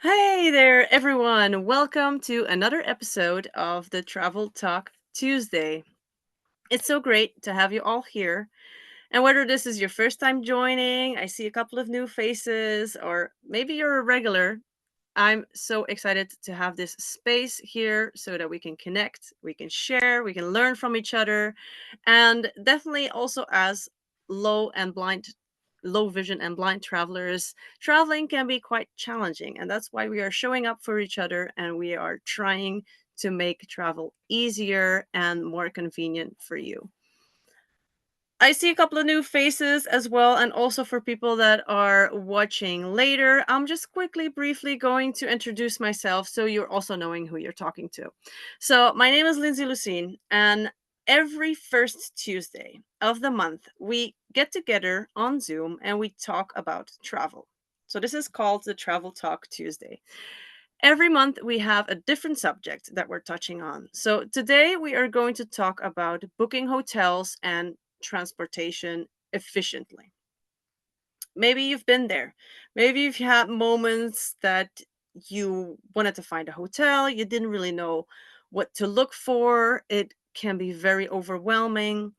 Hey there, everyone. Welcome to another episode of the Travel Talk Tuesday. It's so great to have you all here. And whether this is your first time joining, I see a couple of new faces, or maybe you're a regular, I'm so excited to have this space here so that we can connect, we can share, we can learn from each other, and definitely also as low and blind low vision and blind travelers, traveling can be quite challenging, and that's why we are showing up for each other and we are trying to make travel easier and more convenient for you. I see a couple of new faces as well, and also for people that are watching later, I'm just quickly, briefly going to introduce myself so you're also knowing who you're talking to. So, my name is Lindsay Lucine, and every first Tuesday of the month, we get together on Zoom and we talk about travel. So, this is called the Travel Talk Tuesday. Every month, we have a different subject that we're touching on. So, today we are going to talk about booking hotels and transportation efficiently. Maybe you've been there. Maybe you've had moments that you wanted to find a hotel, you didn't really know what to look for. It can be very overwhelming.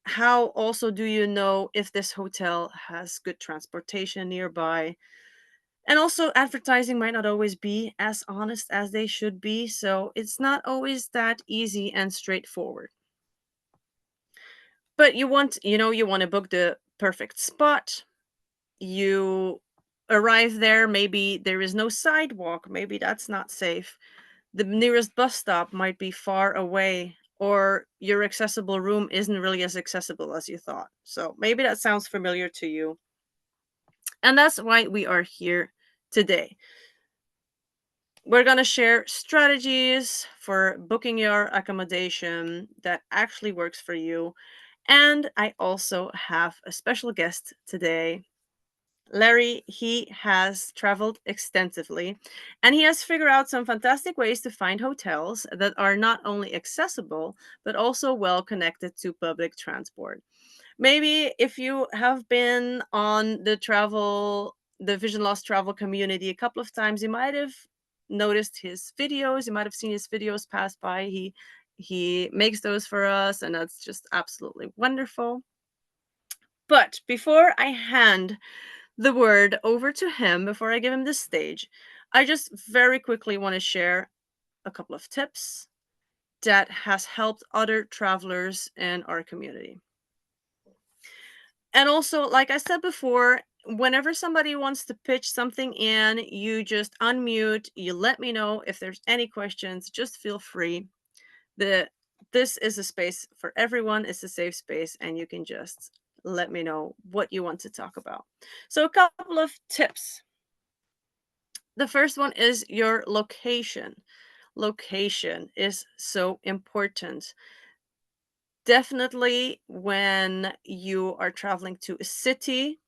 How also do you know if this hotel has good transportation nearby? And also, advertising might not always be as honest as they should be, so it's not always that easy and straightforward. But you want to book the perfect spot. You arrive there, maybe there is no sidewalk, maybe that's not safe. The nearest bus stop might be far away, or your accessible room isn't really as accessible as you thought. So maybe that sounds familiar to you. And that's why we are here today. We're going to share strategies for booking your accommodation that actually works for you. And I also have a special guest today. Larry, he has traveled extensively and he has figured out some fantastic ways to find hotels that are not only accessible but also well connected to public transport. Maybe if you have been on the vision loss travel community a couple of times, you might have noticed his videos. You might have seen his videos pass by. He makes those for us, and that's just absolutely wonderful. But before I hand the word over to him, before I give him the stage, I just very quickly want to share a couple of tips that has helped other travelers in our community. And also, like I said before, whenever somebody wants to pitch something in, you just unmute, you let me know if there's any questions, just feel free. The This is a space for everyone, it's a safe space, and you can just let me know what you want to talk about. So, a couple of tips. The first one is your location. Location is so important. Definitely when you are traveling to a city,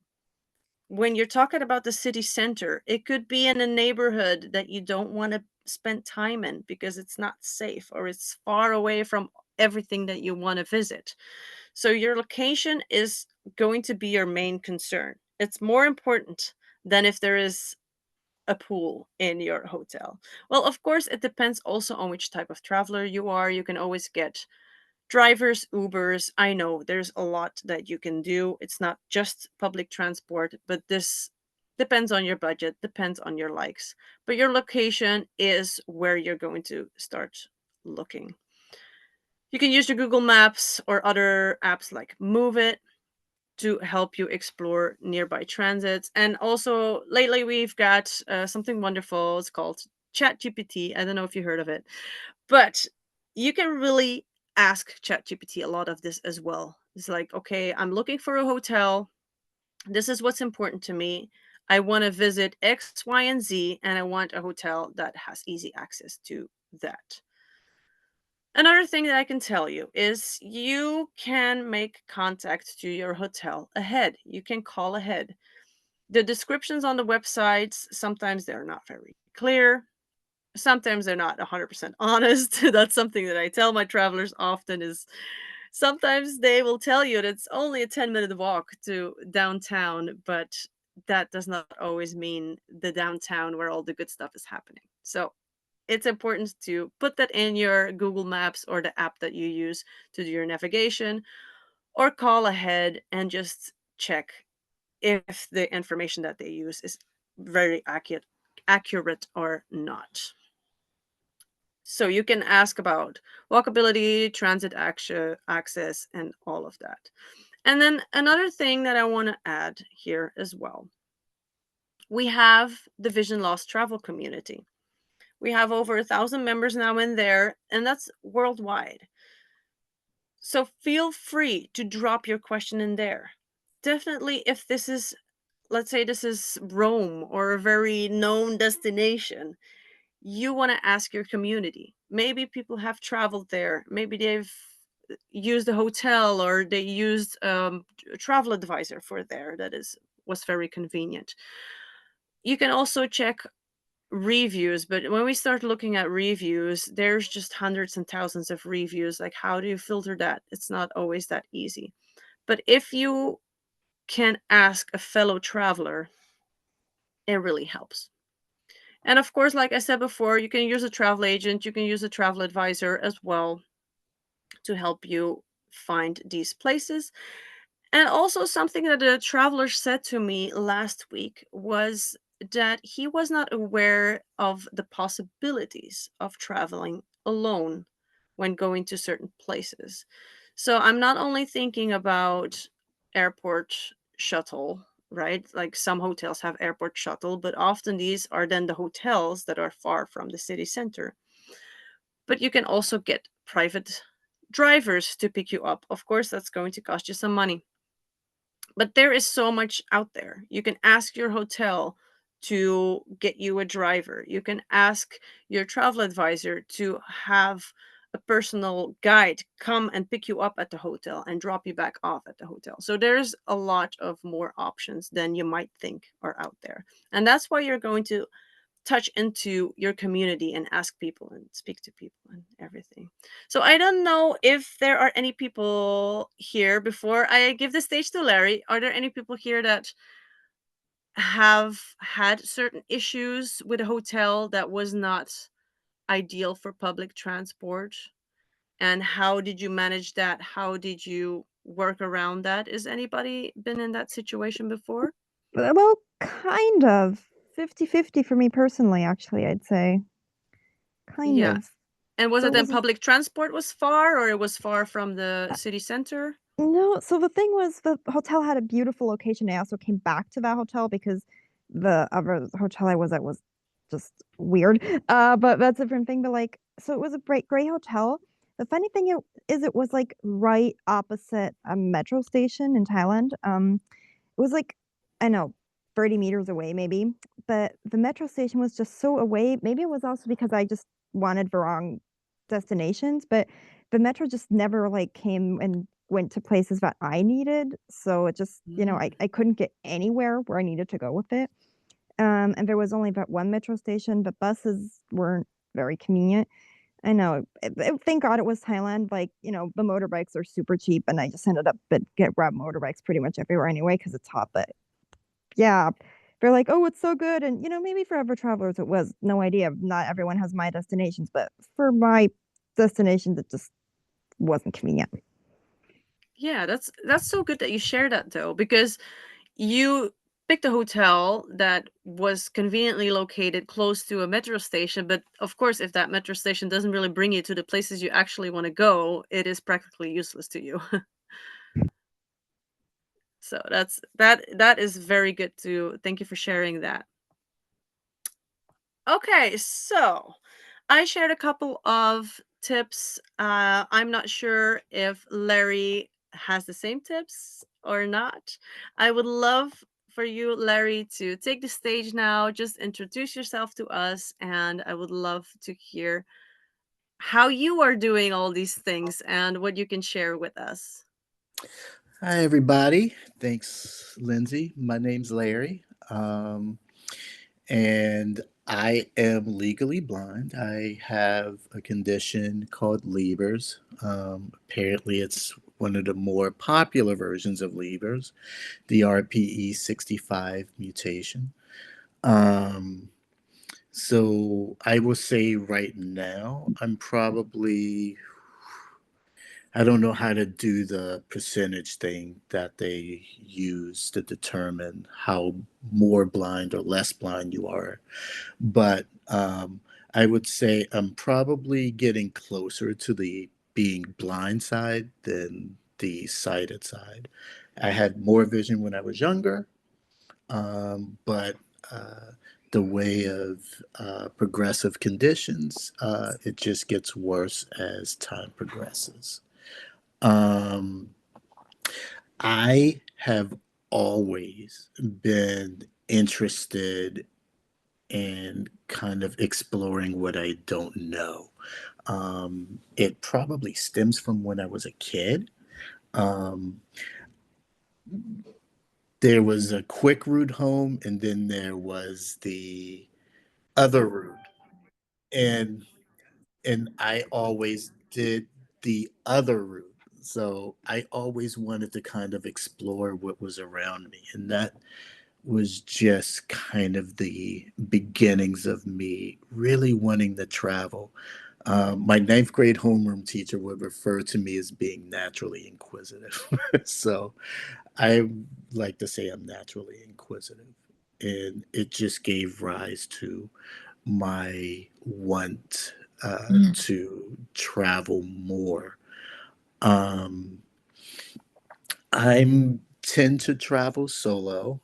when you're talking about the city center, it could be in a neighborhood that you don't want to spend time in because it's not safe or it's far away from everything that you want to visit. So your location is going to be your main concern. It's more important than if there is a pool in your hotel. Well, of course, it depends also on which type of traveler you are. You can always get drivers, Ubers. I know there's a lot that you can do. It's not just public transport, but this depends on your budget, depends on your likes. But your location is where you're going to start looking. You can use your Google Maps or other apps like Move It to help you explore nearby transits. And also, lately we've got something wonderful. It's called ChatGPT. I don't know if you heard of it, but you can really ask ChatGPT a lot of this as well. It's like, okay, I'm looking for a hotel. This is what's important to me. I want to visit X, Y, and Z, and I want a hotel that has easy access to that. Another thing that I can tell you is you can make contact to your hotel ahead. You can call ahead. The descriptions on the websites, sometimes they're not very clear. Sometimes they're not 100% honest. That's something that I tell my travelers often is sometimes they will tell you that it's only a 10-minute walk to downtown, but that does not always mean the downtown where all the good stuff is happening. So it's important to put that in your Google Maps or the app that you use to do your navigation, or call ahead and just check if the information that they use is very accurate or not. So you can ask about walkability, transit access, and all of that. And then another thing that I want to add here as well, we have the vision loss travel community. We have over 1,000 members now in there, and that's worldwide. So feel free to drop your question in there. Definitely, if this is, let's say, this is Rome or a very known destination, you want to ask your community. Maybe people have traveled there. Maybe they've used a hotel, or they used a travel advisor for there that is was very convenient. You can also check reviews, but when we start looking at reviews, there's just hundreds and thousands of reviews. Like, how do you filter that? It's not always that easy. But if you can ask a fellow traveler, it really helps. And of course, like I said before, you can use a travel agent, you can use a travel advisor as well to help you find these places. And also, something that a traveler said to me last week was that he was not aware of the possibilities of traveling alone when going to certain places. So I'm not only thinking about airport shuttle, right? Like, some hotels have airport shuttle, but often these are then the hotels that are far from the city center. But you can also get private drivers to pick you up. Of course, that's going to cost you some money, but there is so much out there. You can ask your hotel to get you a driver. You can ask your travel advisor to have a personal guide come and pick you up at the hotel and drop you back off at the hotel. So there's a lot of more options than you might think are out there. And that's why you're going to touch into your community and ask people and speak to people and everything. So I don't know if there are any people here, before I give the stage to Larry. Are there any people here that have had certain issues with a hotel that was not ideal for public transport? And how did you manage that? How did you work around that? Is anybody been in that situation before? Well, kind of. 50-50 for me personally, actually, I'd say. Kind Yeah. of. And was So it it then was public transport was far, or it was far from the city center? no, so the thing was the hotel had a beautiful location. I also came back to that hotel because the other hotel I was at was just weird. But that's a different thing. But like, so it was a great hotel. The funny thing it was like right opposite a metro station in Thailand. It was like, I know, 30 meters away maybe, but the metro station was just so away. Maybe it was also because I just wanted the wrong destinations, but the metro just never like came and went to places that I needed. So it just, Mm. I couldn't get anywhere where I needed to go with it. And there was only that one metro station, but buses weren't very convenient. I know. Thank God it was Thailand. Like, the motorbikes are super cheap, and I just ended up but get grab motorbikes pretty much everywhere anyway because it's hot. But yeah, they're like, oh, it's so good, and maybe for other travelers it was. No idea. Not everyone has my destinations, but for my destinations, it just wasn't convenient. Yeah, that's so good that you share that though, because you picked a hotel that was conveniently located close to a metro station, but of course, if that metro station doesn't really bring you to the places you actually want to go, it is practically useless to you. So that is very good to thank you for sharing that. Okay, so I shared a couple of tips. I'm not sure if Larry has the same tips or not. I would love for you, Larry, to take the stage now. Just introduce yourself to us, and I would love to hear how you are doing all these things and what you can share with us. Hi, everybody. Thanks, Lindsay. My name's Larry, and I am legally blind. I have a condition called Leber's. Apparently, it's one of the more popular versions of levers, the RPE65 mutation. Um, so I will say right now, I don't know how to do the percentage thing that they use to determine how more blind or less blind you are. But I would say I'm probably getting closer to the being blind side than the sighted side. I had more vision when I was younger, but uh, the way of progressive conditions, it just gets worse as time progresses. Um, I have always been interested in kind of exploring what I don't know. It probably stems from when I was a kid. Um, there was a quick route home, and then there was the other route, and I always did the other route. So I always wanted to kind of explore what was around me, and that was just kind of the beginnings of me really wanting to travel. My ninth grade homeroom teacher would refer to me as being naturally inquisitive. So I like to say I'm naturally inquisitive. And it just gave rise to my want to travel more. Um, I tend to travel solo,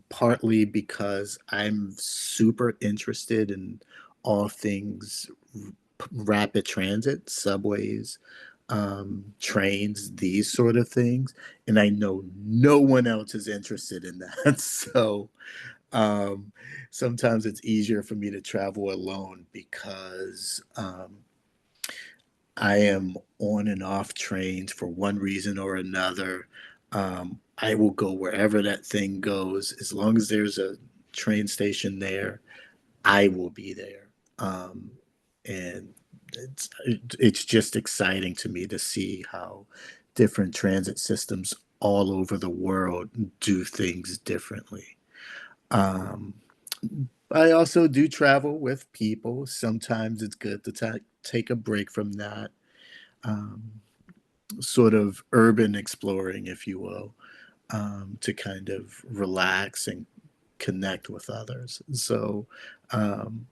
partly because I'm super interested in all things rapid transit, subways, trains, these sort of things. And I know no one else is interested in that. So um, sometimes it's easier for me to travel alone because I am on and off trains for one reason or another. I will go wherever that thing goes. As long as there's a train station there, I will be there. And it's just exciting to me to see how different transit systems all over the world do things differently. Um, I also do travel with people. Sometimes it's good to take a break from that. Um, Sort of urban exploring, if you will, to kind of relax and connect with others. So, um,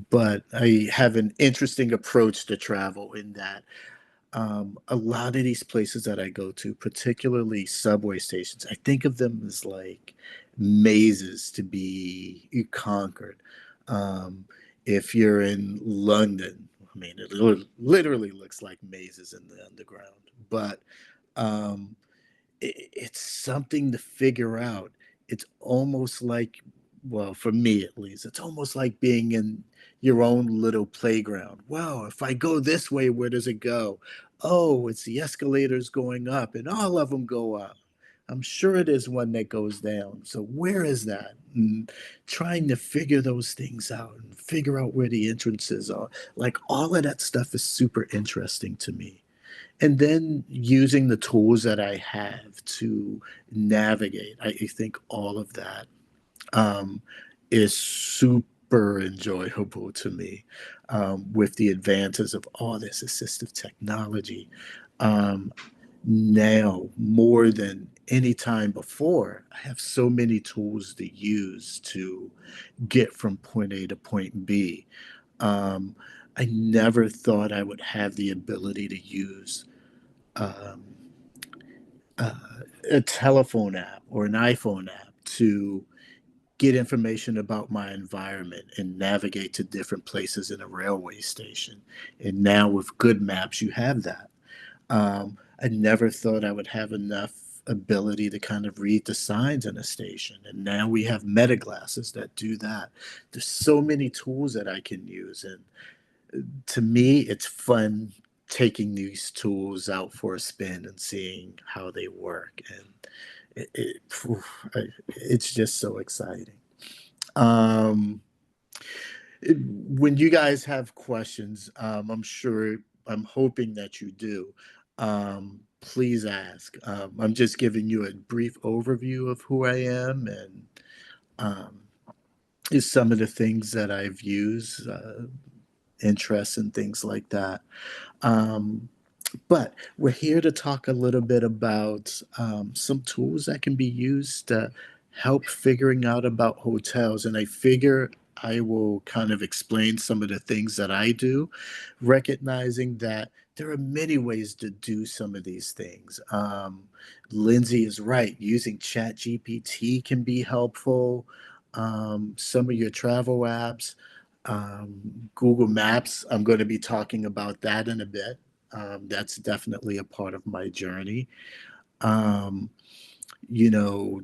but I have an interesting approach to travel in that a lot of these places that I go to, particularly subway stations, I think of them as like mazes to be conquered. Um, if you're in London, I mean, it literally looks like mazes in the underground, but um, it's something to figure out. It's almost like, well, for me at least, it's almost like being in your own little playground. Wow, if I go this way, where does it go? Oh, it's the escalators going up, and all of them go up. I'm sure it is one that goes down. So where is that? And trying to figure those things out and figure out where the entrances are. Like all of that stuff is super interesting to me, and then using the tools that I have to navigate. I think all of that um, is super enjoyable to me with the advances of all this assistive technology. Um, Now, more than any time before, I have so many tools to use to get from point A to point B. Um, I never thought I would have the ability to use um, uh, a telephone app or an iPhone app to get information about my environment and navigate to different places in a railway station. And now with good maps, you have that. I never thought I would have enough ability to kind of read the signs in a station. And now we have meta glasses that do that. There's so many tools that I can use. And to me, it's fun taking these tools out for a spin and seeing how they work. And phew, it's just so exciting. Um, when you guys have questions, I'm sure, I'm hoping that you do. please ask. I'm just giving you a brief overview of who I am and um, is some of the things that I've used, interests and things like that. Um, but we're here to talk a little bit about some tools that can be used to help figuring out about hotels. And I figure I will kind of explain some of the things that I do, recognizing that there are many ways to do some of these things. Lindsay is right. Using Chat GPT can be helpful. Some of your travel apps, Google Maps, I'm going to be talking about that in a bit. That's definitely a part of my journey. Um, you know,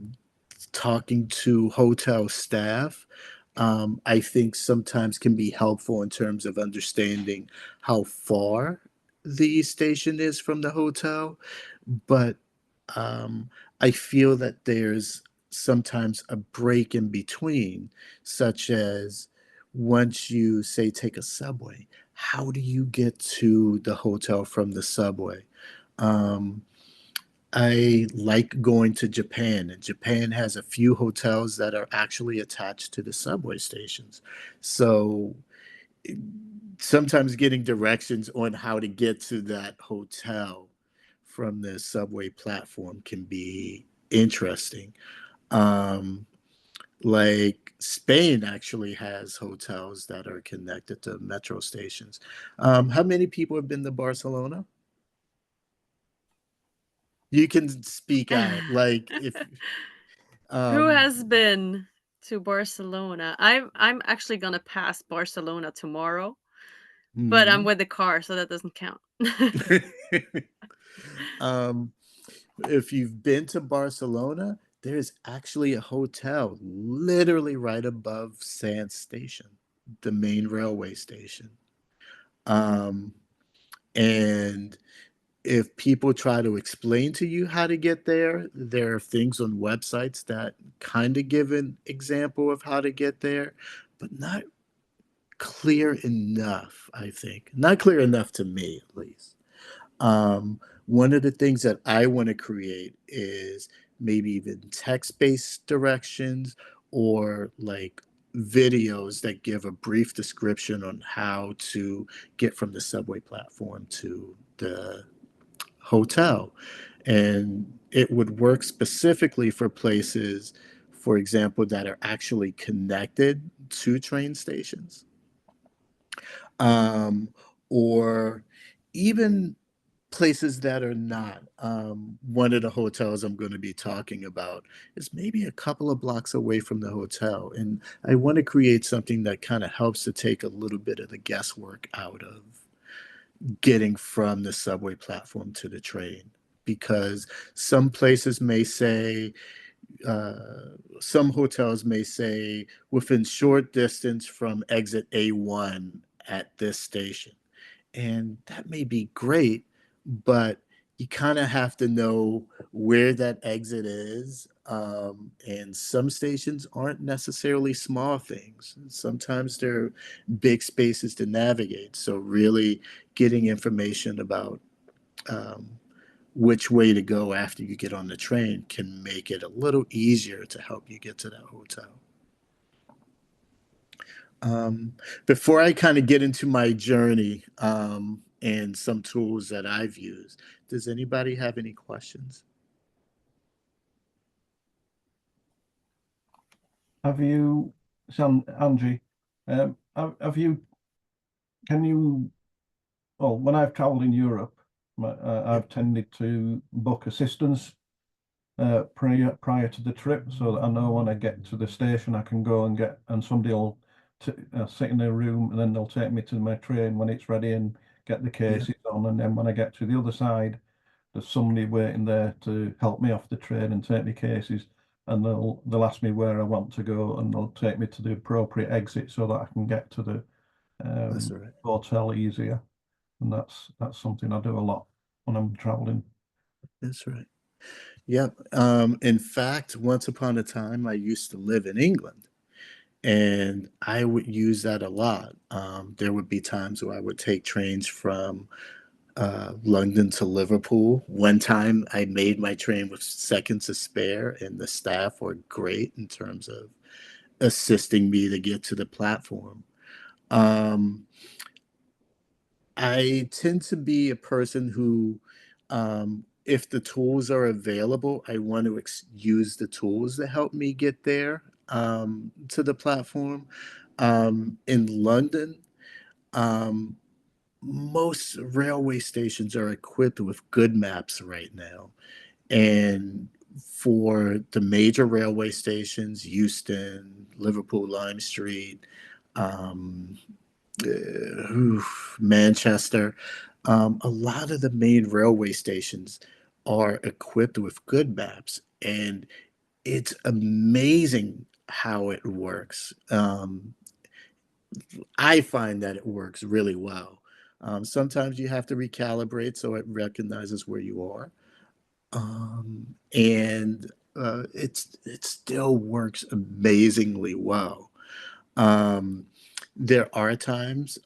talking to hotel staff, I think sometimes can be helpful in terms of understanding how far the station is from the hotel. But um, I feel that there's sometimes a break in between, such as once you say take a subway, how do you get to the hotel from the subway? Um, I like going to Japan, and Japan has a few hotels that are actually attached to the subway stations. So sometimes getting directions on how to get to that hotel from the subway platform can be interesting. Um, like Spain actually has hotels that are connected to metro stations. How many people have been to Barcelona? You can speak out. Like if Who um has been to Barcelona? I'm actually gonna pass Barcelona tomorrow, but I'm mhm. with the car, so that doesn't count. um if you've been to Barcelona, there's actually a hotel literally right above Sand Station, the main railway station. Um, and if people try to explain to you how to get there, there are things on websites that kind of give an example of how to get there, but not clear enough, I think. Not clear enough to me, at least. One of the things that I want to create is maybe even text-based directions or like videos that give a brief description on how to get from the subway platform to the hotel. And it would work specifically for places, for example, that are actually connected to train stations, um, or even places that are not. One of the hotels I'm going to be talking about is maybe a couple of blocks away from the hotel. And I want to create something that kind of helps to take a little bit of the guesswork out of getting from the subway platform to the train. Because some places may say, uh, some hotels may say within short distance from exit A1 at this station. And that may be great, but you kind of have to know where that exit is. And some stations aren't necessarily small things. Sometimes they're big spaces to navigate. So, really getting information about um, which way to go after you get on the train can make it a little easier to help you get to that hotel. Um, Before I kind of get into my journey and some tools that I've used, does anybody have any questions? Have you, Sam, Angie, have you, can you, well, when I've traveled in Europe, Yep, I've tended to book assistance prior to the trip so that I know when I get to the station, I can go and and somebody will sit in a room and then they'll take me to my train when it's ready and get the yep, cases on. And then when I get to the other side, there's somebody waiting there to help me off the train and take me cases, and they'll ask me where I want to go, and they'll take me to the appropriate exit so that I can get to the that's all right. hotel easier. And that's something I do a lot when I'm traveling. That's right. Yep. In fact, once upon a time, I used to live in England, and I would use that a lot. There would be times where I would take trains from London to Liverpool. One time I made my train with seconds to spare, and the staff were great in terms of assisting me to get to the platform. Um, I tend to be a person who, if the tools are available, I want to use the tools to help me get there to the platform. In London, um, most railway stations are equipped with good maps right now. And for the major railway stations, Euston, Liverpool Lime Street, um, Manchester, a lot of the main railway stations are equipped with good maps. And it's amazing how it works. I find that it works really well. Sometimes you have to recalibrate so it recognizes where you are. And it still works amazingly well. Um, there are times,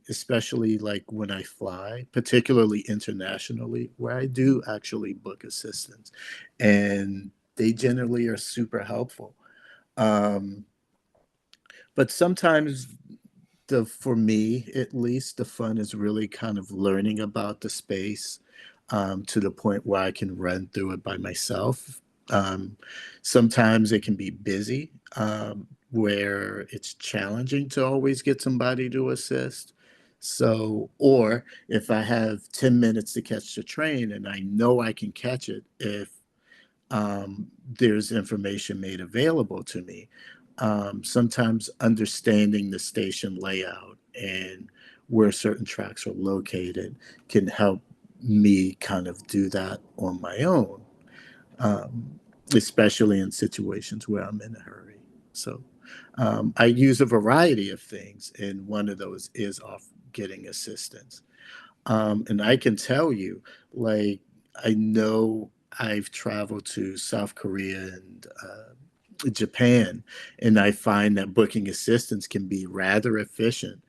especially like when I fly, particularly internationally, where I do actually book assistance, and they generally are super helpful. Um, but sometimes for me at least, the fun is really kind of learning about the space to the point where I can run through it by myself. Um, Sometimes it can be busy, where it's challenging to always get somebody to assist. So, or if I have 10 minutes to catch the train and I know I can catch it if there's information made available to me. Sometimes understanding the station layout and where certain tracks are located can help me kind of do that on my own, um, especially in situations where I'm in a hurry. So I use a variety of things, and one of those is off getting assistance. And I can tell you, like, I know I've traveled to South Korea and Japan, and I find that booking assistance can be rather efficient.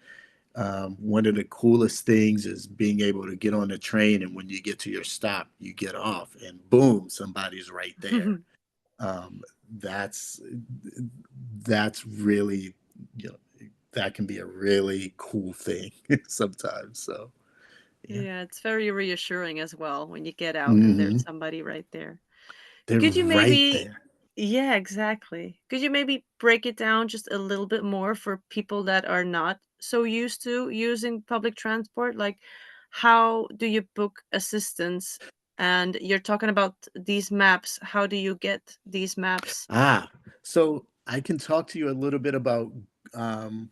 One of the coolest things is being able to get on a train, and when you get to your stop, you get off, and boom, somebody's right there. Um, that's that's really, you know, that can be a really cool thing sometimes. So yeah. Yeah, it's very reassuring as well when you get out and there's Hmm. somebody right there. They're Could you right maybe there. Yeah, exactly. Could you maybe break it down just a little bit more for people that are not so used to using public transport? Like, how do you book assistance? And you're talking about these maps. How do you get these maps? Ah, so I can talk to you a little bit about um,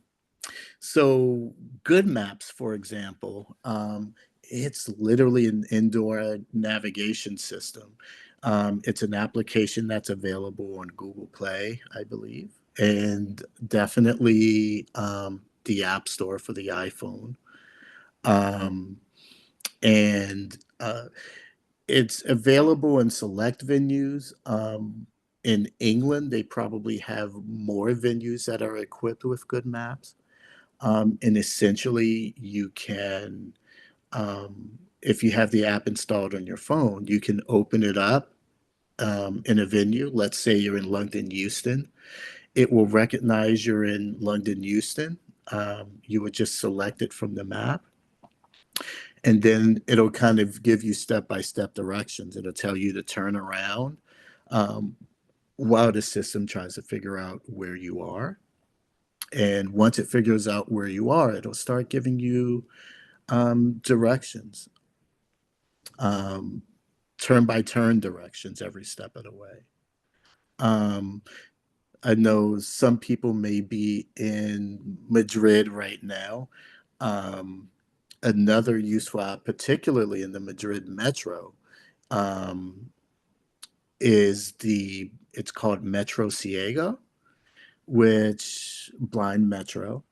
so Good Maps, for example. It's literally an indoor navigation system. It's an application that's available on Google Play, I believe, and definitely the App Store for the iPhone. Um, and It's available in select venues. In England, they probably have more venues that are equipped with good maps. And essentially, you can, if you have the app installed on your phone, you can open it up in a venue. Let's say you're in London, Euston. It will recognize you're in London, Euston. You would just select it from the map, and then it'll kind of give you step-by-step directions. It'll tell you to turn around um, while the system tries to figure out where you are. And once it figures out where you are, it'll start giving you directions, um, turn by turn directions every step of the way. Um, I know some people may be in Madrid right now. Um, Another useful app, particularly in the Madrid metro, um, it's called Metro Ciego, which blind metro.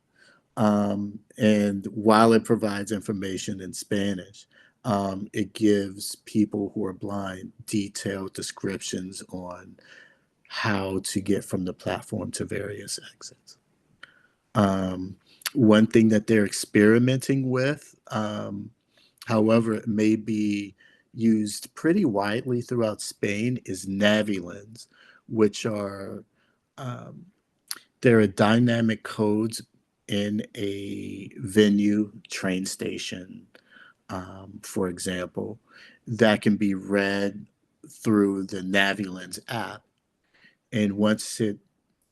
And while it provides information in Spanish, it gives people who are blind detailed descriptions on how to get from the platform to various exits. Um, One thing that they're experimenting with, however, it may be used pretty widely throughout Spain, is Navilens, which are um, there are dynamic codes in a venue, train station, for example, that can be read through the Navilens app. And once it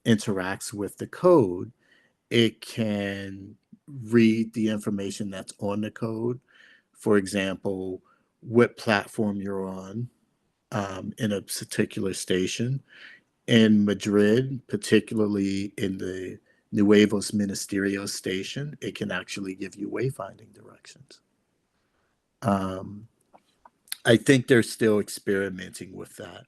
interacts with the code, it can read the information that's on the code. For example, what platform you're on in a particular station. In Madrid, particularly in the Nuevos Ministerios station, it can actually give you wayfinding directions. Um, I think they're still experimenting with that.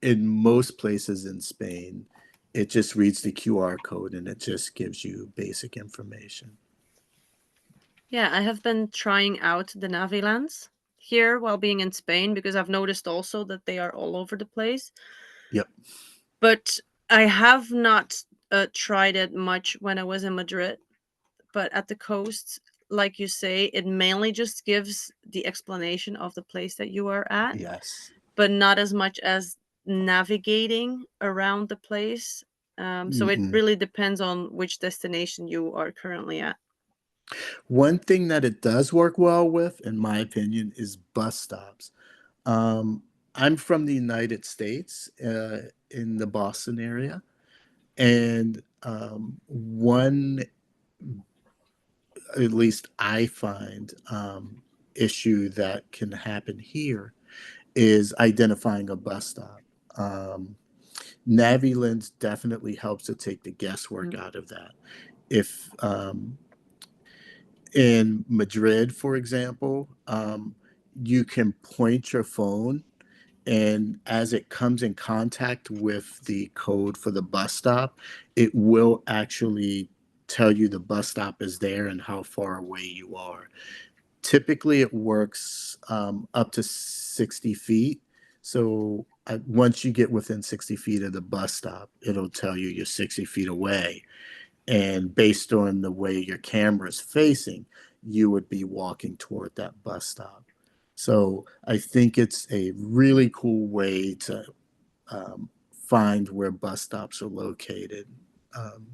In most places in Spain, it just reads the QR code and it just gives you basic information. Yeah, I have been trying out the Navilands here while being in Spain because I've noticed also that they are all over the place. Yep. But I have not tried it much when I was in Madrid. But at the coast, like you say, it mainly just gives the explanation of the place that you are at, Yes. but not as much as navigating around the place. So it Mm-mm. really depends on which destination you are currently at. One thing that it does work well with, in my opinion, is bus stops. Um, I'm from the United States, in the Boston area, and one, at least I find, issue that can happen here is identifying a bus stop. Um, Navilens definitely helps to take the guesswork Mm. out of that. If in Madrid, for example, you can point your phone, and as it comes in contact with the code for the bus stop, it will actually tell you the bus stop is there and how far away you are. Typically, it works up to 60 feet. So once you get within 60 feet of the bus stop, it'll tell you you're 60 feet away. And based on the way your camera is facing, you would be walking toward that bus stop. So I think it's a really cool way to find where bus stops are located, um,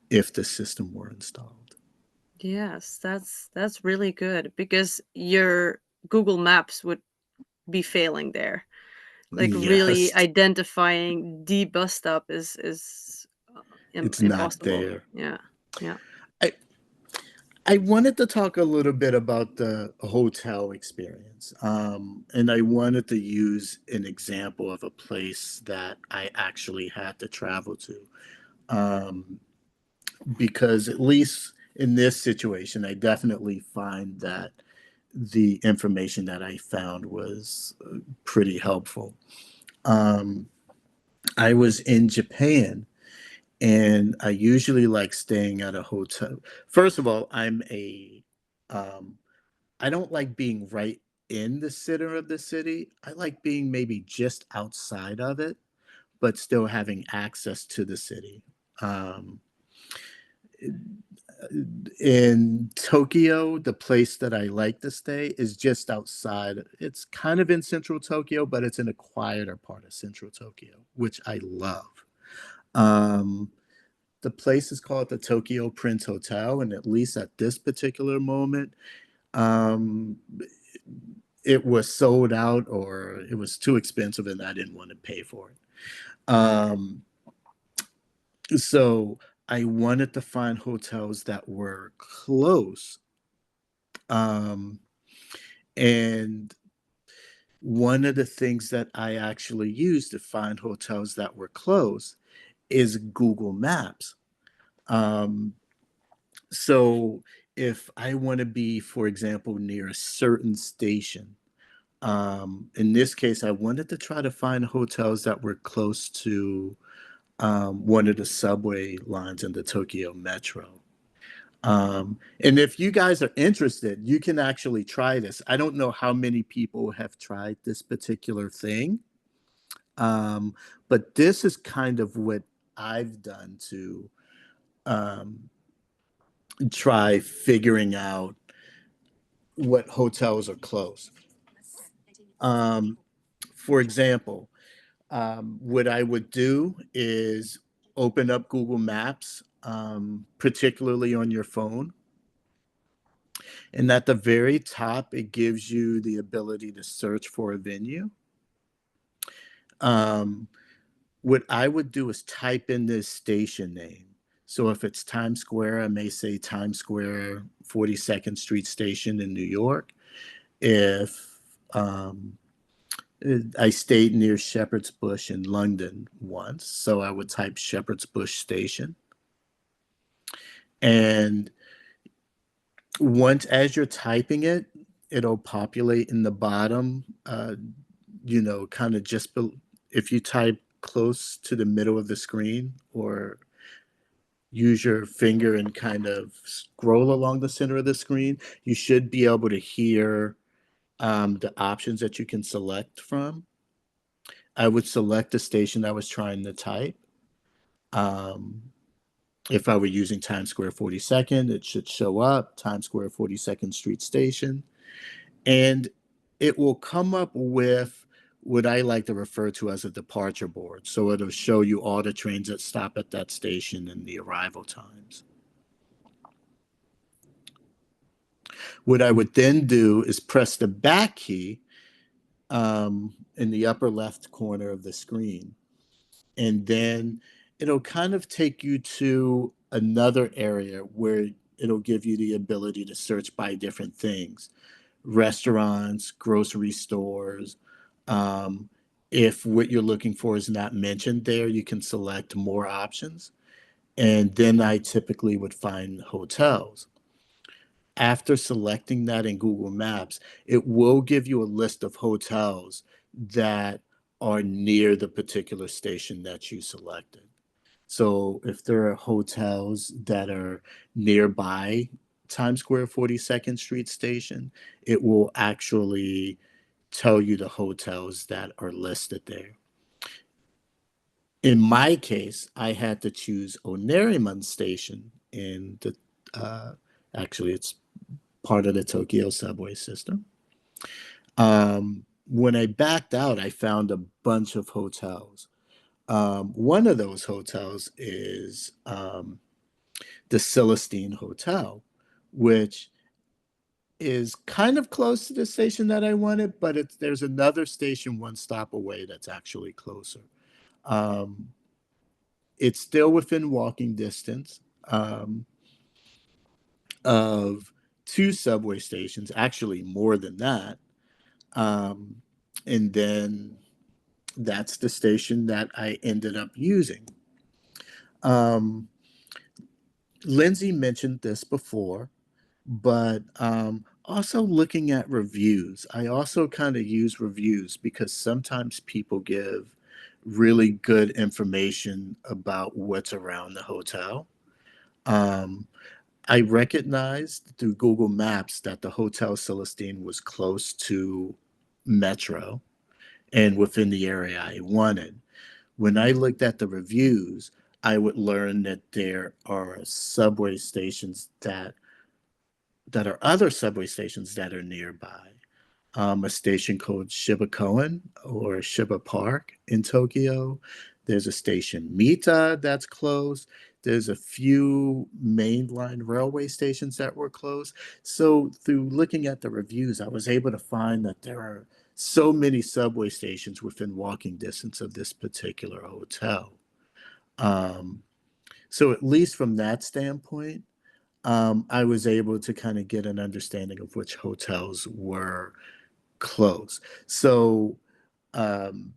if the system were installed. Yes, that's really good because your Google Maps would be failing there. Like really Yes, identifying the bus stop is it's not impossible. there. Yeah. Yeah. I, I wanted to talk a little bit about the hotel experience. And I wanted to use an example of a place that I actually had to travel to. Um, because, at least in this situation, I definitely find that the information that I found was pretty helpful. Um, I was in Japan, and I usually like staying at a hotel. First of all, um, I don't like being right in the center of the city. I like being maybe just outside of it, but still having access to the city. Um, in Tokyo, the place that I like to stay is just outside. It's kind of in central Tokyo, but it's in a quieter part of central Tokyo, which I love. Um, the place is called the Tokyo Prince Hotel, and at least at this particular moment, um, it was sold out or it was too expensive, and I didn't want to pay for it. So I wanted to find hotels that were close. Um, and one of the things that I actually used to find hotels that were close is Google Maps. Um, so if I want to be, for example, near a certain station, in this case, I wanted to try to find hotels that were close to one of the subway lines in the Tokyo Metro. And if you guys are interested, you can actually try this. I don't know how many people have tried this particular thing, um, but this is kind of what I've done to um, try figuring out what hotels are close. For example, what I would do is open up Google Maps, particularly on your phone. And at the very top, it gives you the ability to search for a venue. Um, what I would do is type in this station name. So if it's Times Square, I may say Times Square 42nd Street Station in New York. If I stayed near Shepherd's Bush in London once, so I would type Shepherd's Bush Station. And once, as you're typing it, it'll populate in the bottom, kind of if you type close to the middle of the screen or use your finger and kind of scroll along the center of the screen, you should be able to hear the options that you can select from. I would select the station I was trying to type. If I were using Times Square 42nd, it should show up, Times Square 42nd Street Station. And it will come up with what I like to refer to as a departure board. So it'll show you all the trains that stop at that station and the arrival times. What I would then do is press the back key in the upper left corner of the screen. And then it'll kind of take you to another area where it'll give you the ability to search by different things: restaurants, grocery stores. If what you're looking for is not mentioned there, you can select more options. And then I typically would find hotels. After selecting that in Google Maps, it will give you a list of hotels that are near the particular station that you selected. So if there are hotels that are nearby Times Square 42nd Street Station, it will actually tell you the hotels that are listed there. In my case, I had to choose Oneriman Station in the, actually, it's part of the Tokyo subway system. When I backed out, I found a bunch of hotels. One of those hotels is the Celestine Hotel, which is kind of close to the station that I wanted, but there's another station one stop away that's actually closer. Um, it's still within walking distance of two subway stations, actually more than that. And then that's the station that I ended up using. Lindsay mentioned this before, but also looking at reviews. I also kind of use reviews because sometimes people give really good information about what's around the hotel. I recognized through Google Maps that the Hotel Celestine was close to Metro and within the area I wanted. When I looked at the reviews, I would learn that there are subway stations that are other subway stations that are nearby. A station called Shibakoen or Shiba Park in Tokyo. There's a station Mita that's close. There's a few mainline railway stations that were close. So through looking at the reviews, I was able to find that there are so many subway stations within walking distance of this particular hotel. So at least from that standpoint, I was able to kind of get an understanding of which hotels were close. So um,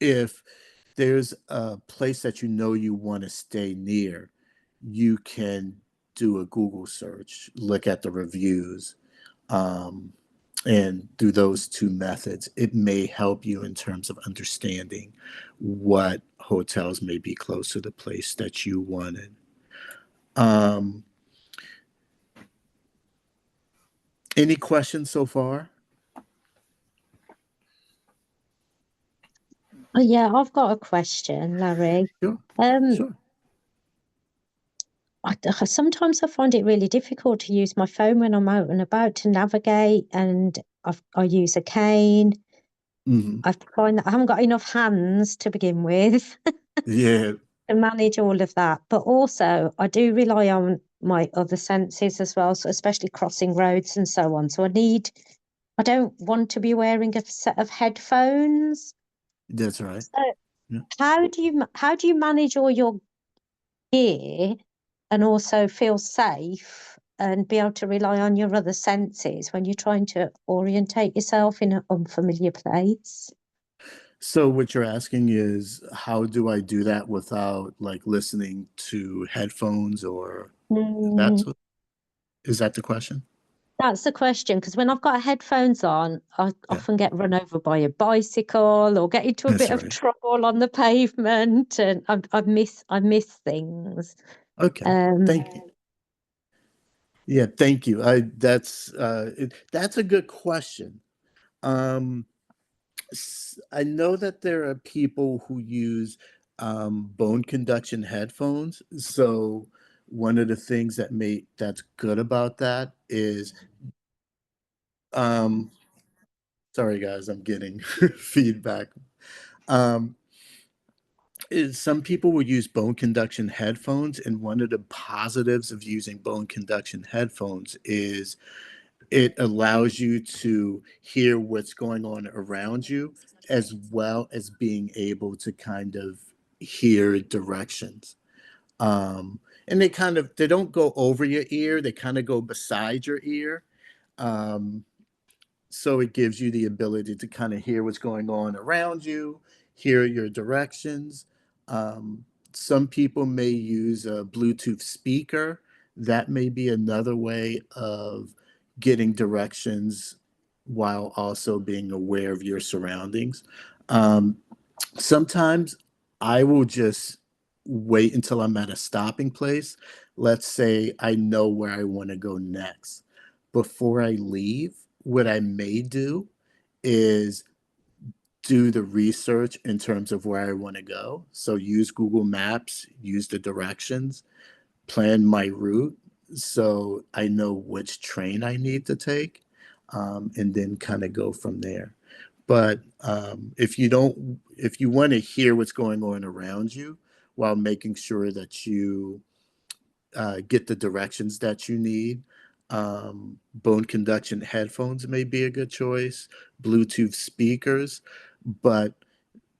if there's a place that you know you want to stay near, you can do a Google search, look at the reviews, um, and through those two methods, it may help you in terms of understanding what hotels may be close to the place that you wanted. Um, any questions so far? Oh yeah, I've got a question, Larry. Sure, Um, sure. sometimes I find it really difficult to use my phone when I'm out and about to navigate, and I use a cane. Mhm. I find that I haven't got enough hands to begin with Yeah, to manage all of that. But also, I do rely on my other senses as well, so especially crossing roads and so on. So I don't want to be wearing a set of headphones. that's right. So Yeah. how do you manage all your gear and also feel safe and be able to rely on your other senses when you're trying to orientate yourself in an unfamiliar place? So what you're asking is, how do I do that without like listening to headphones, or Mm, is that the question? that's the question, because when I've got headphones on, I Yeah, often get run over by a bicycle or get into a that's bit of right. trouble on the pavement, and I miss things. Okay. Um, Thank you. Yeah, thank you. That's a good question. Um, I know that there are people who use bone conduction headphones. So one of the things that's good about that is, um, sorry guys, I'm getting feedback. Um, is some people will use bone conduction headphones, and one of the positives of using bone conduction headphones is it allows you to hear what's going on around you, as well as being able to kind of hear directions. And they don't go over your ear, they kind of go beside your ear. Um, so it gives you the ability to kind of hear what's going on around you, hear your directions. Um, some people may use a Bluetooth speaker. That may be another way of getting directions while also being aware of your surroundings. Um, Sometimes I will just wait until I'm at a stopping place. Let's say I know where I want to go next. Before I leave, what I may do is do the research in terms of where I want to go. So use Google Maps, use the directions, plan my route so I know which train I need to take, and then kind of go from there. But if you want to hear what's going on around you while making sure that you get the directions that you need, bone conduction headphones may be a good choice, Bluetooth speakers, but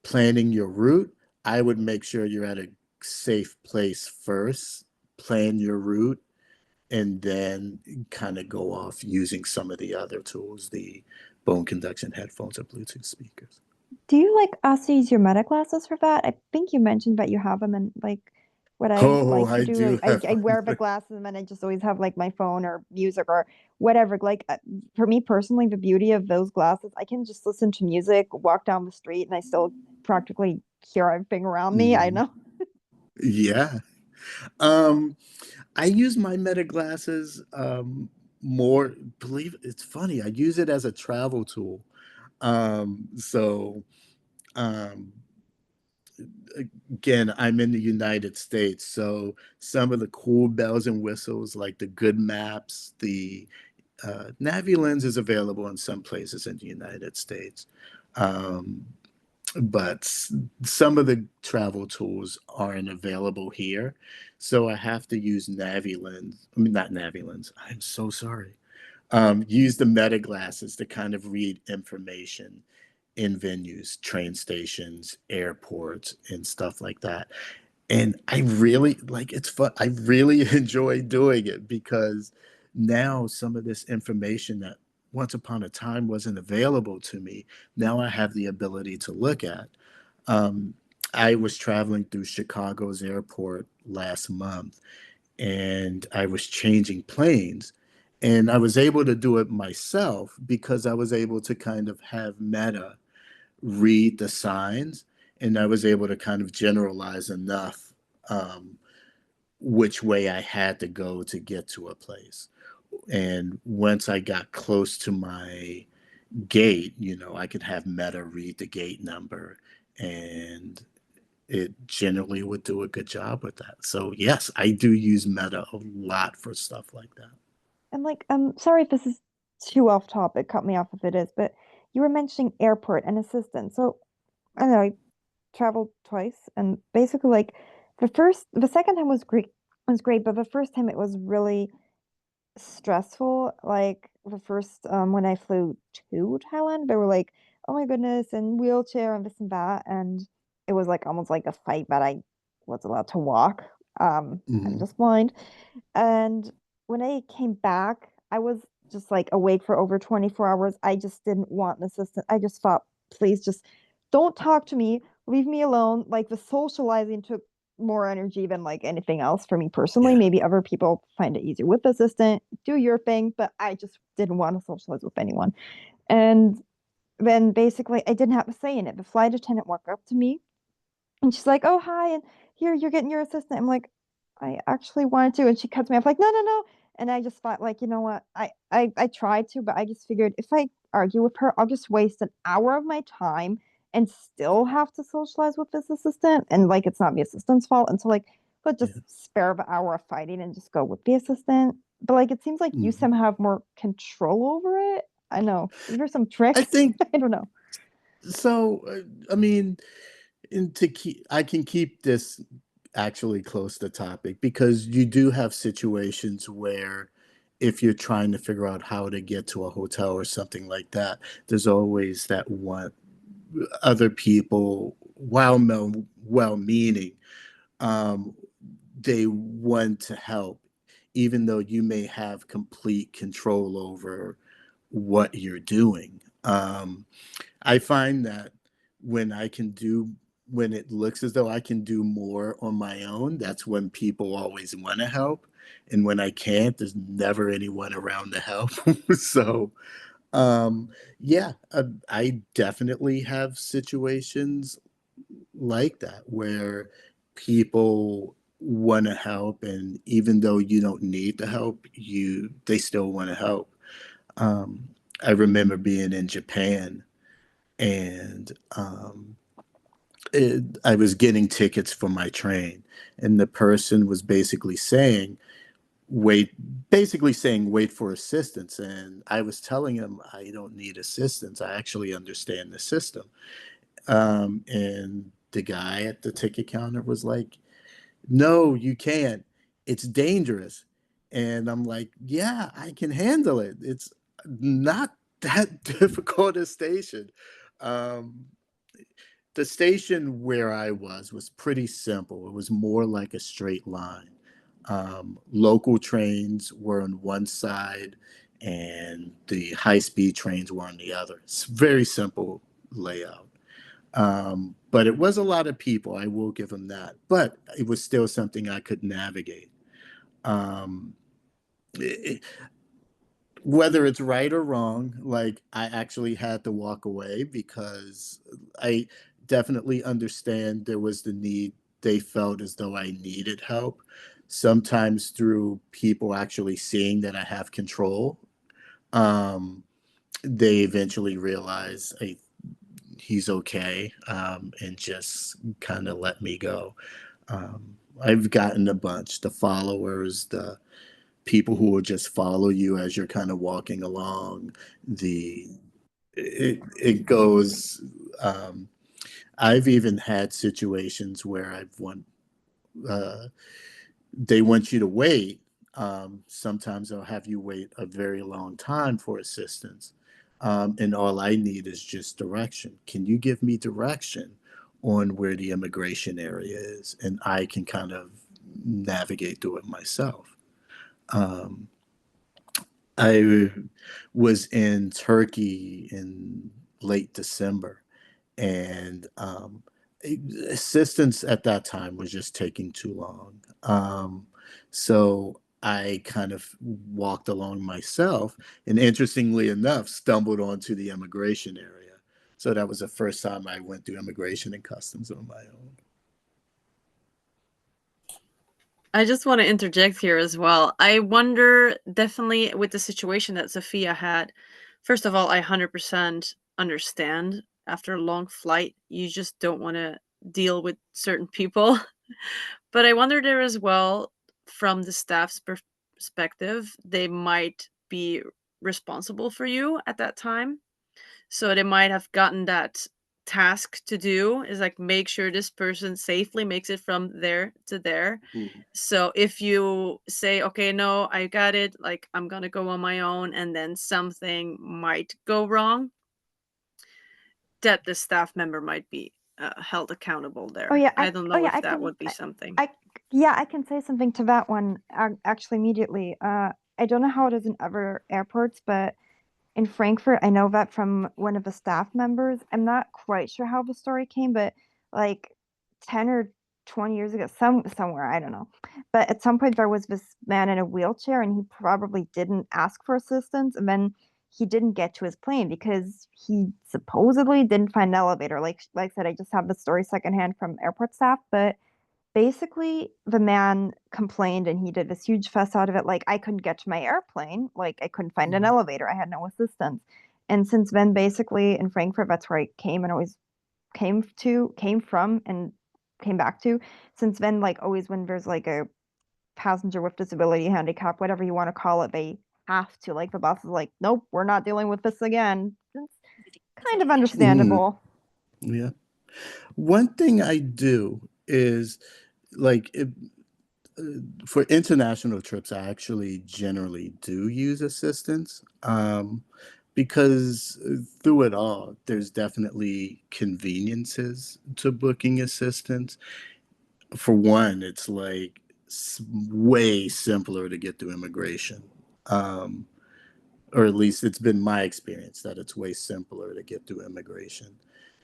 planning your route, I would make sure you're at a safe place first, plan your route, and then kind of go off using some of the other tools, the bone conduction headphones or Bluetooth speakers. Do you like also use your meta glasses for that? I think you mentioned that you have them, and like what I Oh, like to I do, do I, have. I wear the glasses and then I just always have like my phone or music or whatever. Like for me personally, the beauty of those glasses, I can just listen to music, walk down the street, and I still practically hear everything around me. I Mhm. know. Yeah. Um, I use my Meta glasses more. Believe it's funny. I use it as a travel tool. So um, again, I'm in the United States, so some of the cool bells and whistles, like the good maps, the Navi is available in some places in the United States. Um, but some of the travel tools aren't available here. So I have to use NaviLens. I mean, not NaviLens. I'm so sorry. Use the meta glasses to kind of read information in venues, train stations, airports, and stuff like that. And I really like it's fun. I really enjoy doing it because now some of this information that once upon a time wasn't available to me, now I have the ability to look at. Um, I was traveling through Chicago's airport last month and I was changing planes. And I was able to do it myself because I was able to kind of have Meta read the signs, and I was able to kind of generalize enough um, which way I had to go to get to a place. And once I got close to my gate, I could have Meta read the gate number and it generally would do a good job with that. So yes, I do use Meta a lot for stuff like that. And like, sorry if this is too off topic, cut me off if it is, but you were mentioning airport and assistant. So I don't know, I traveled twice and basically like the second time was great, but the first time it was really stressful. Like the first when I flew to Thailand, they were like, "Oh my goodness," and wheelchair and this and that, and it was like almost like a fight, but I was allowed to walk. I'm Hmm. just blind. And when I came back, I was just like awake for over 24 hours. I just didn't want an assistant. I just thought, please just don't talk to me. Leave me alone. Like the socializing took more energy than like anything else for me personally. Yeah. Maybe other people find it easier with the assistant. Do your thing, but I just didn't want to socialize with anyone. And then basically I didn't have a say in it. The flight attendant walked up to me and she's like, "Oh, hi, and here you're getting your assistant." I'm like, "I actually wanted to," and she cuts me off like, "No, no, no." And I just thought, like, you know what? I tried to, but I just figured if I argue with her, I'll just waste an hour of my time and still have to socialize with this assistant. And like, it's not the assistant's fault. And so, like, let's Yeah. just spare the hour of fighting and just go with the assistant. But like, it seems like you Mhm. somehow have more control over it. I know. Is there some I tricks? think I don't know. so. I mean, and to keep, I can keep this actually close to topic because you do have situations where if you're trying to figure out how to get to a hotel or something like that, there's always that one other people, well meaning, um, they want to help, even though you may have complete control over what you're doing. I find that when I can do when it looks as though I can do more on my own, that's when people always want to help. And when I can't, there's never anyone around to help. So, um, yeah, I definitely have situations like that where people want to help, and even though you don't need the help, they still want to help. Um, I remember being in Japan and I was getting tickets for my train, and the person was wait, basically saying, wait for assistance. And I was telling him, I don't need assistance. I actually understand the system. And the guy at the ticket counter was like, no, you can't. It's dangerous. And I'm like, yeah, I can handle it. It's not that difficult a station. Um, the station where I was pretty simple. It was more like a straight line. Local trains were on one side, and the high speed trains were on the other. It's very simple layout. But it was a lot of people, I will give them that. But it was still something I could navigate. Um, it, Whether it's right or wrong, like I actually had to walk away because I definitely understand there was the need. They felt as though I needed help, sometimes through people actually seeing that I have control. Um, they eventually realize, hey, he's okay, and just kind of let me go. I've gotten a bunch, the followers, the people who will just follow you as you're kind of walking along. The it goes. Um, I've even had situations where uh, they want you to wait. Sometimes they'll have you wait a very long time for assistance. And all I need is just direction. Can you give me direction on where the immigration area is? And I can kind of navigate through it myself. Um, I was in Turkey in late December, and assistance at that time was just taking too long. So I kind of walked along myself, and interestingly enough, stumbled onto the immigration area. So that was the first time I went through immigration and customs on my own. I just want to interject here as well. I wonder, definitely with the situation that Sophia had, first of all, I 100% understand after a long flight, you just don't want to deal with certain people. But I wonder there as well, from the staff's perspective, they might be responsible for you at that time. So they might have gotten that task to do, is like make sure this person safely makes it from there to there. So if you say, okay, no, I got it, like I'm gonna go on my own, and then something might go wrong, that the staff member might be held accountable there. Oh yeah, I don't know if I that can would be something. I can say something to that one actually immediately. I don't know how it is in other airports, but in Frankfurt, I know that from one of the staff members. I'm not quite sure how the story came, but like 10 or 20 years ago, somewhere, I don't know. But at some point there was this man in a wheelchair and he probably didn't ask for assistance, and then he didn't get to his plane because he supposedly didn't find an elevator. Like I said, I just have the story secondhand from airport staff, but basically the man complained and he did this huge fuss out of it, like I couldn't get to my airplane, like I couldn't find an elevator, I had no assistance. And since then, basically in Frankfurt, that's where I came and always came from and came back to. Since then, like always when there's like a passenger with disability, handicap, whatever you want to call it, they have to, like the boss is like, nope, we're not dealing with this again. It's kind of understandable. Yeah. One thing I do is like for international trips, I actually generally do use assistance because through it all, there's definitely conveniences to booking assistance. For one, it's like way simpler to get through immigration. Um, or at least it's been my experience that it's way simpler to get through immigration.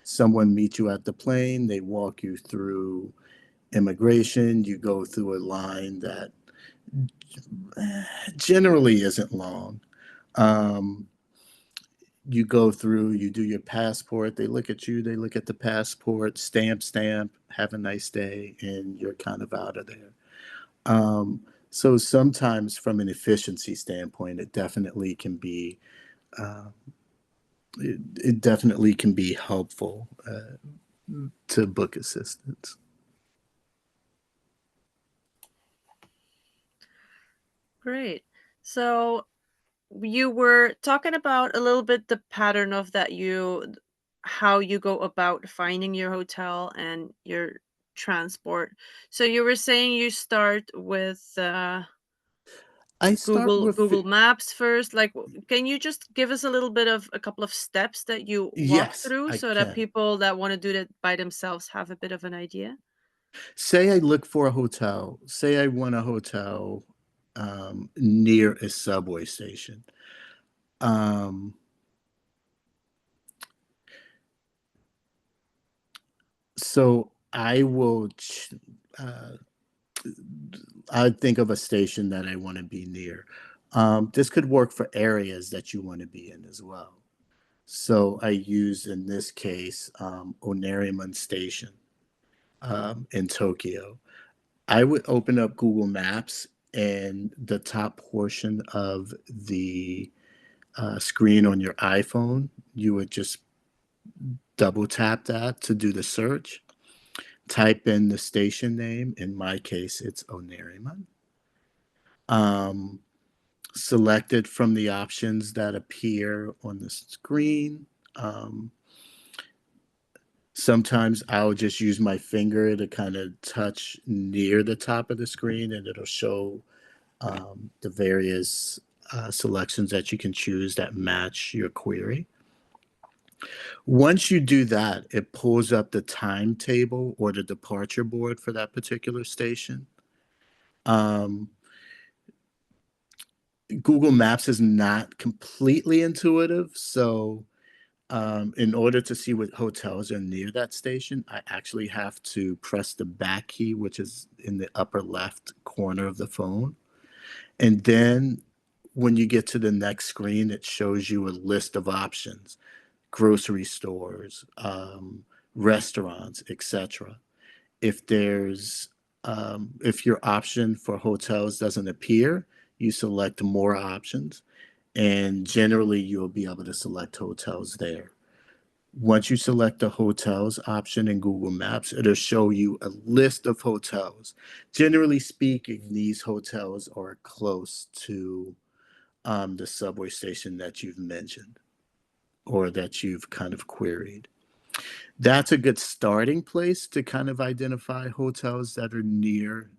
Someone meets you at the plane, they walk you through immigration, you go through a line that generally isn't long. Um, you go through, you do your passport, they look at you, they look at the passport, stamp, have a nice day, and you're kind of out of there. Um, so sometimes from an efficiency standpoint, uh, it definitely can be helpful to book assistance. Great. So you were talking about a little bit the pattern of that how you go about finding your hotel and your transport. So you were saying you start with I start with Google Maps first. Like, can you just give us a little bit of a couple of steps that you walk yes, through I so that can. people that want to do that by themselves have a bit of an idea? Say I look for a hotel. Say I want a hotel near a subway station. Um, so uh, I think of a station that I want to be near. This could work for areas that you want to be in as well. So I use in this case Onariman Station in Tokyo. I would open up Google Maps, and the top portion of the screen on your iPhone, you would just double tap that to do the search. Type in the station name. In my case, it's Onariman. Um, Select it from the options that appear on the screen. Um, Sometimes I'll just use my finger to kind of touch near the top of the screen, and it'll show the various selections that you can choose that match your query. Once you do that, it pulls up the timetable or the departure board for that particular station. Um, Google Maps is not completely intuitive, so in order to see what hotels are near that station, I actually have to press the back key, which is in the upper left corner of the phone. And then when you get to the next screen, it shows you a list of options: grocery stores, restaurants, etc. If if your option for hotels doesn't appear, you select more options, and generally you'll be able to select hotels there. Once you select the hotels option in Google Maps, it'll show you a list of hotels. Generally speaking, these hotels are close to the subway station that you've mentioned or that you've kind of queried. That's a good starting place to kind of identify hotels that are near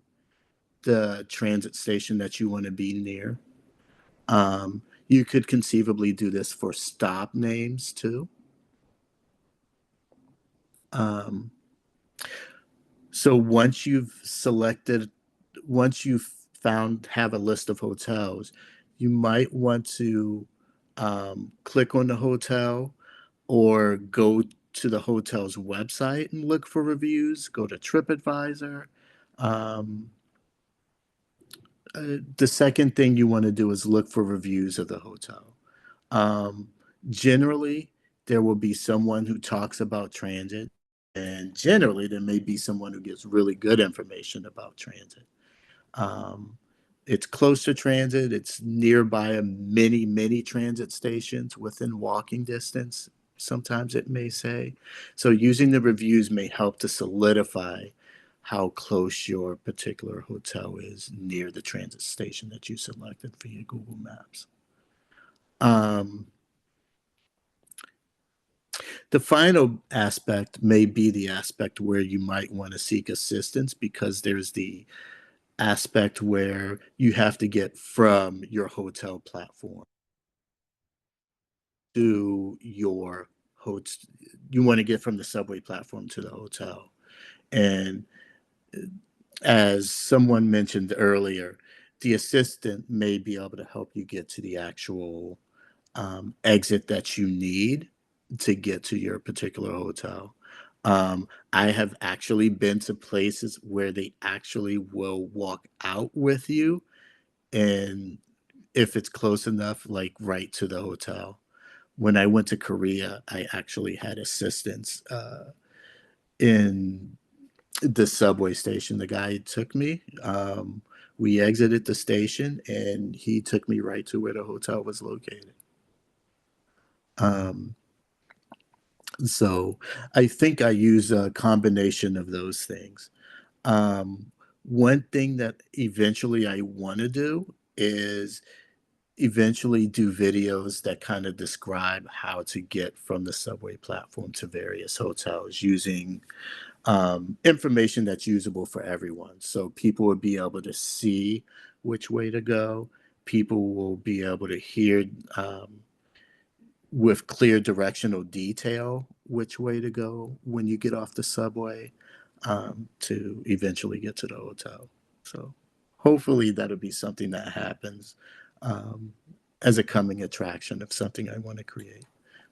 the transit station that you want to be near. You could conceivably do this for stop names too. Um, so once you've have a list of hotels, you might want to click on the hotel or go to the hotel's website and look for reviews. Go to TripAdvisor. Um, the second thing you want to do is look for reviews of the hotel. Um, Generally, there will be someone who talks about transit, and generally, there may be someone who gives really good information about transit. Um, it's close to transit, it's nearby many transit stations within walking distance, sometimes it may say. So, using the reviews may help to solidify how close your particular hotel is near the transit station that you selected for your Google Maps. Um, The final aspect may be the aspect where you might want to seek assistance because there's the aspect where you have to get from your hotel platform to your hotel. You want to get from the subway platform to the hotel. And as someone mentioned earlier, the assistant may be able to help you get to the actual exit that you need to get to your particular hotel. I have actually been to places where they actually will walk out with you, and if it's close enough, like right to the hotel. When I went to Korea, I actually had assistance in the subway station. The guy took me. We exited the station, and he took me right to where the hotel was located. Um, So I think I use a combination of those things. One thing that eventually I want to do is eventually do videos that kind of describe how to get from the subway platform to various hotels using information that's usable for everyone. So people will be able to see which way to go. People will be able to hear with clear directional detail which way to go when you get off the subway to eventually get to the hotel. So hopefully that'll be something that happens um, as a coming attraction of something I want to create.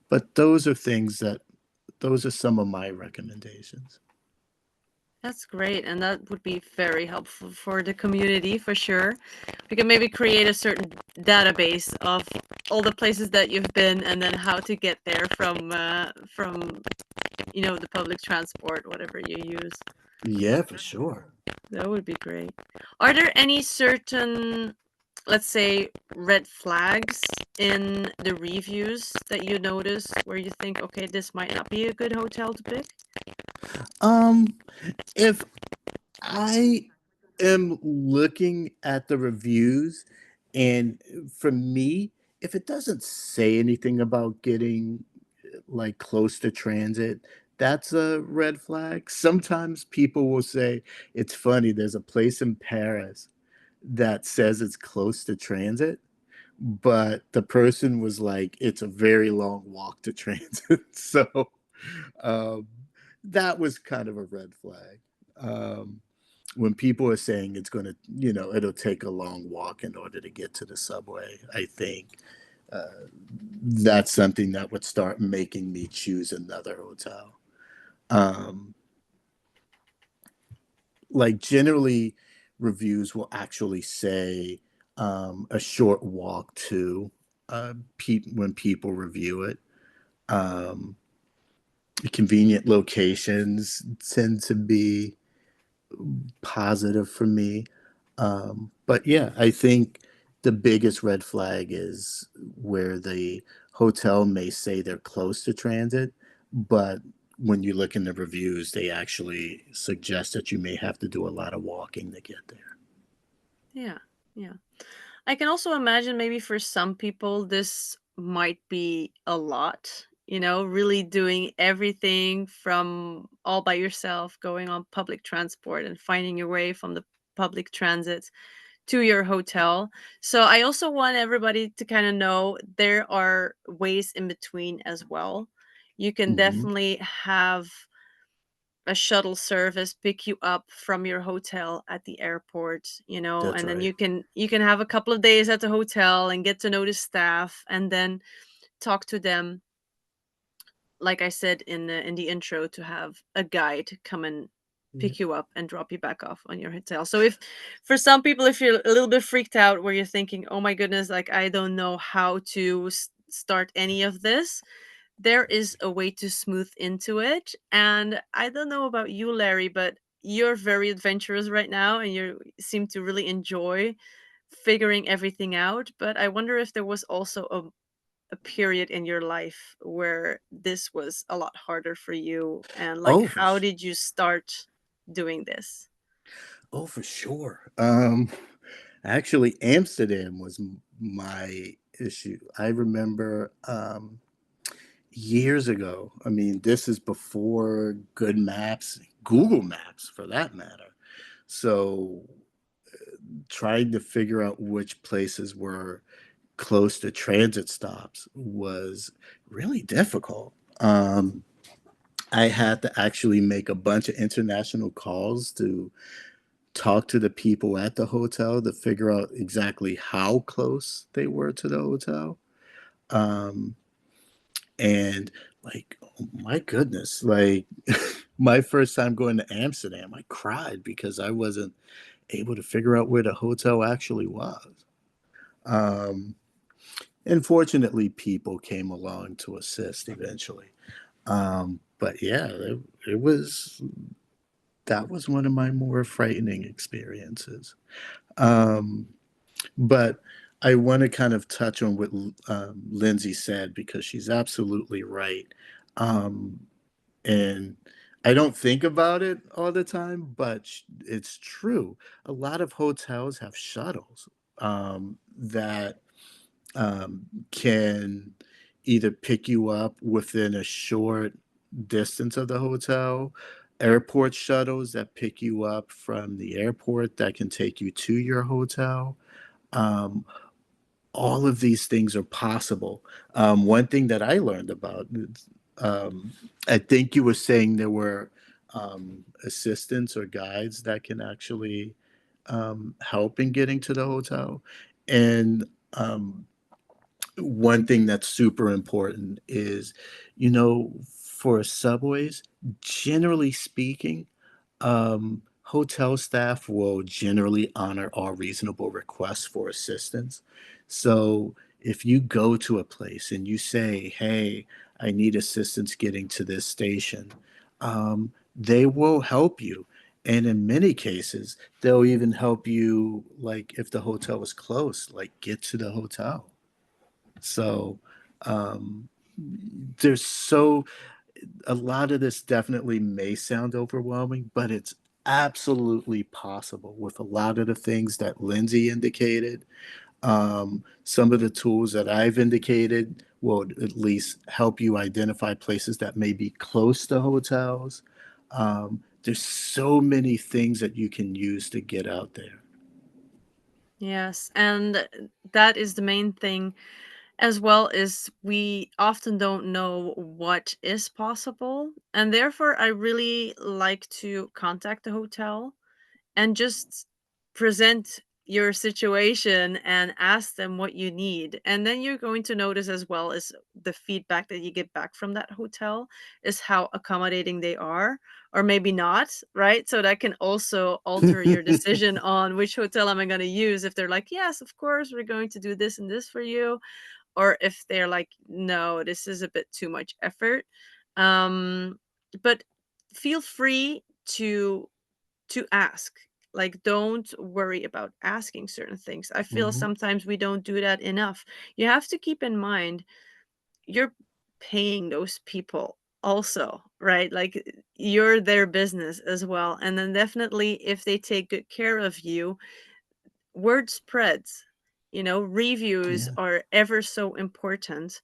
But those are some of my recommendations. That's great, and that would be very helpful for the community for sure. We can maybe create a certain database of all the places that you've been, and then how to get there from the public transport, whatever you use. Yeah, for sure. That would be great. Are there any certain, let's say, red flags in the reviews that you notice where you think, okay, this might not be a good hotel to pick? Um, if I am looking at the reviews, and for me, if it doesn't say anything about getting like close to transit, that's a red flag. Sometimes people will say, it's funny, there's a place in Paris that says it's close to transit, but the person was like, it's a very long walk to transit. So um, that was kind of a red flag. Um, when people are saying it's going to, it'll take a long walk in order to get to the subway, I think that's something that would start making me choose another hotel. Um, like generally, reviews will actually say a short walk to when people review it. Um, Convenient locations tend to be positive for me. But yeah, I think the biggest red flag is where the hotel may say they're close to transit, But when you look in the reviews, they actually suggest that you may have to do a lot of walking to get there. Yeah, yeah. I can also imagine maybe for some people this might be a lot, really doing everything from all by yourself, going on public transport and finding your way from the public transit to your hotel. So I also want everybody to kind of know there are ways in between as well. You can Hmm. definitely have a shuttle service pick you up from your hotel at the airport, That's and then right. you can have a couple of days at the hotel and get to know the staff and then talk to them, like I said in the intro, to have a guide come and Yeah. pick you up and drop you back off on your hotel. So if for some people, if you're a little bit freaked out where you're thinking, oh my goodness, like I don't know how to start any of this, there is a way to smooth into it. And I don't know about you, Larry, but you're very adventurous right now and you seem to really enjoy figuring everything out. But I wonder if there was also a period in your life where this was a lot harder for you, and like Oh, for how sh- did you start doing this? oh, for sure. Actually, Amsterdam was my issue. I remember years ago. I mean, this is before good maps, Google Maps for that matter. So, trying to figure out which places were close to transit stops was really difficult. I had to actually make a bunch of international calls to talk to the people at the hotel to figure out exactly how close they were to the hotel. Um, and like, oh my goodness, like my first time going to Amsterdam, I cried because I wasn't able to figure out where the hotel actually was. Um, and fortunately, people came along to assist eventually. But yeah, it was that was one of my more frightening experiences. Um, but I want to kind of touch on what Lindsay said because she's absolutely right. Um, and I don't think about it all the time, but it's true. A lot of hotels have shuttles that can either pick you up within a short distance of the hotel, airport shuttles that pick you up from the airport that can take you to your hotel. Um, all of these things are possible. One thing that I learned about, um, I think you were saying there were assistants or guides that can actually help in getting to the hotel. And one thing that's super important is, for subways, generally speaking, hotel staff will generally honor all reasonable requests for assistance. So if you go to a place and you say, hey, I need assistance getting to this station, they will help you. And in many cases, they'll even help you, like if the hotel is close, like get to the hotel. So um, there's so a lot of this definitely may sound overwhelming, but it's absolutely possible with a lot of the things that Lindsay indicated. Some of the tools that I've indicated will at least help you identify places that may be close to hotels. There's so many things that you can use to get out there. Yes, and that is the main thing as well, is we often don't know what is possible, and therefore I really like to contact the hotel and just present your situation and ask them what you need. And then you're going to notice as well as the feedback that you get back from that hotel is how accommodating they are, or maybe not, right? So that can also alter your decision on which hotel am I going to use. If they're like, yes, of course, we're going to do this and this for you, or if they're like, no, this is a bit too much effort. Um, but feel free to ask. Like, don't worry about asking certain things. I feel Mhm. sometimes we don't do that enough. You have to keep in mind you're paying those people also, right? Like you're their business as well. And then definitely if they take good care of you, word spreads. Reviews Yeah. are ever so important.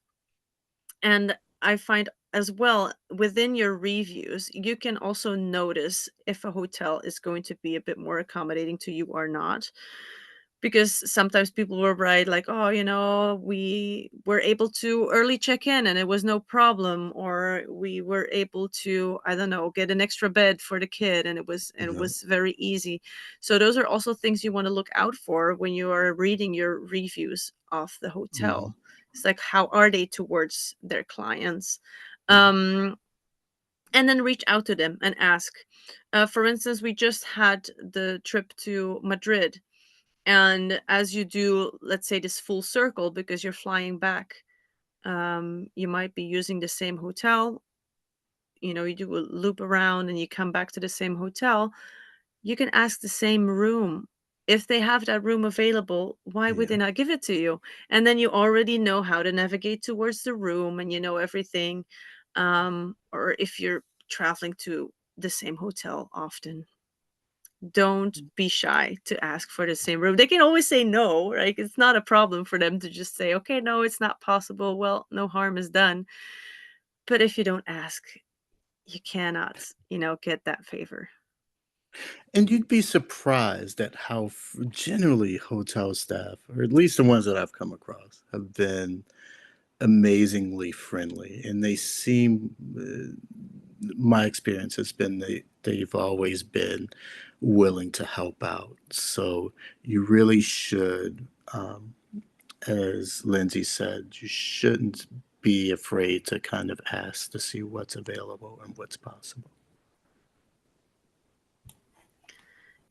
And I find as well within your reviews, you can also notice if a hotel is going to be a bit more accommodating to you or not. Because sometimes people will write like, oh, we were able to early check in and it was no problem, or we were able to, I don't know, get an extra bed for the kid and it Right. was very easy. So those are also things you want to look out for when you are reading your reviews of the Mhm. hotel. It's like, how are they towards their clients? Yeah. um and then reach out to them and ask. For instance, we just had the trip to Madrid, and as you do, let's say, this full circle, because you're flying back, you might be using the same hotel. You do a loop around and you come back to the same hotel. You can ask the same room. If they have that room available, why would they Yeah. not give it to you? And then you already know how to navigate towards the room and you know everything. Or if you're traveling to the same hotel often, don't be shy to ask for the same room. They can always say no, right? It's not a problem for them to just say, okay, no, it's not possible. Well, no harm is done. But if you don't ask, you cannot, get that favor. And you'd be surprised at how generally hotel staff, or at least the ones that I've come across, have been amazingly friendly. And they seem, my experience has been they've always been willing to help out. So you really should, as Lindsay said, you shouldn't be afraid to kind of ask to see what's available and what's possible.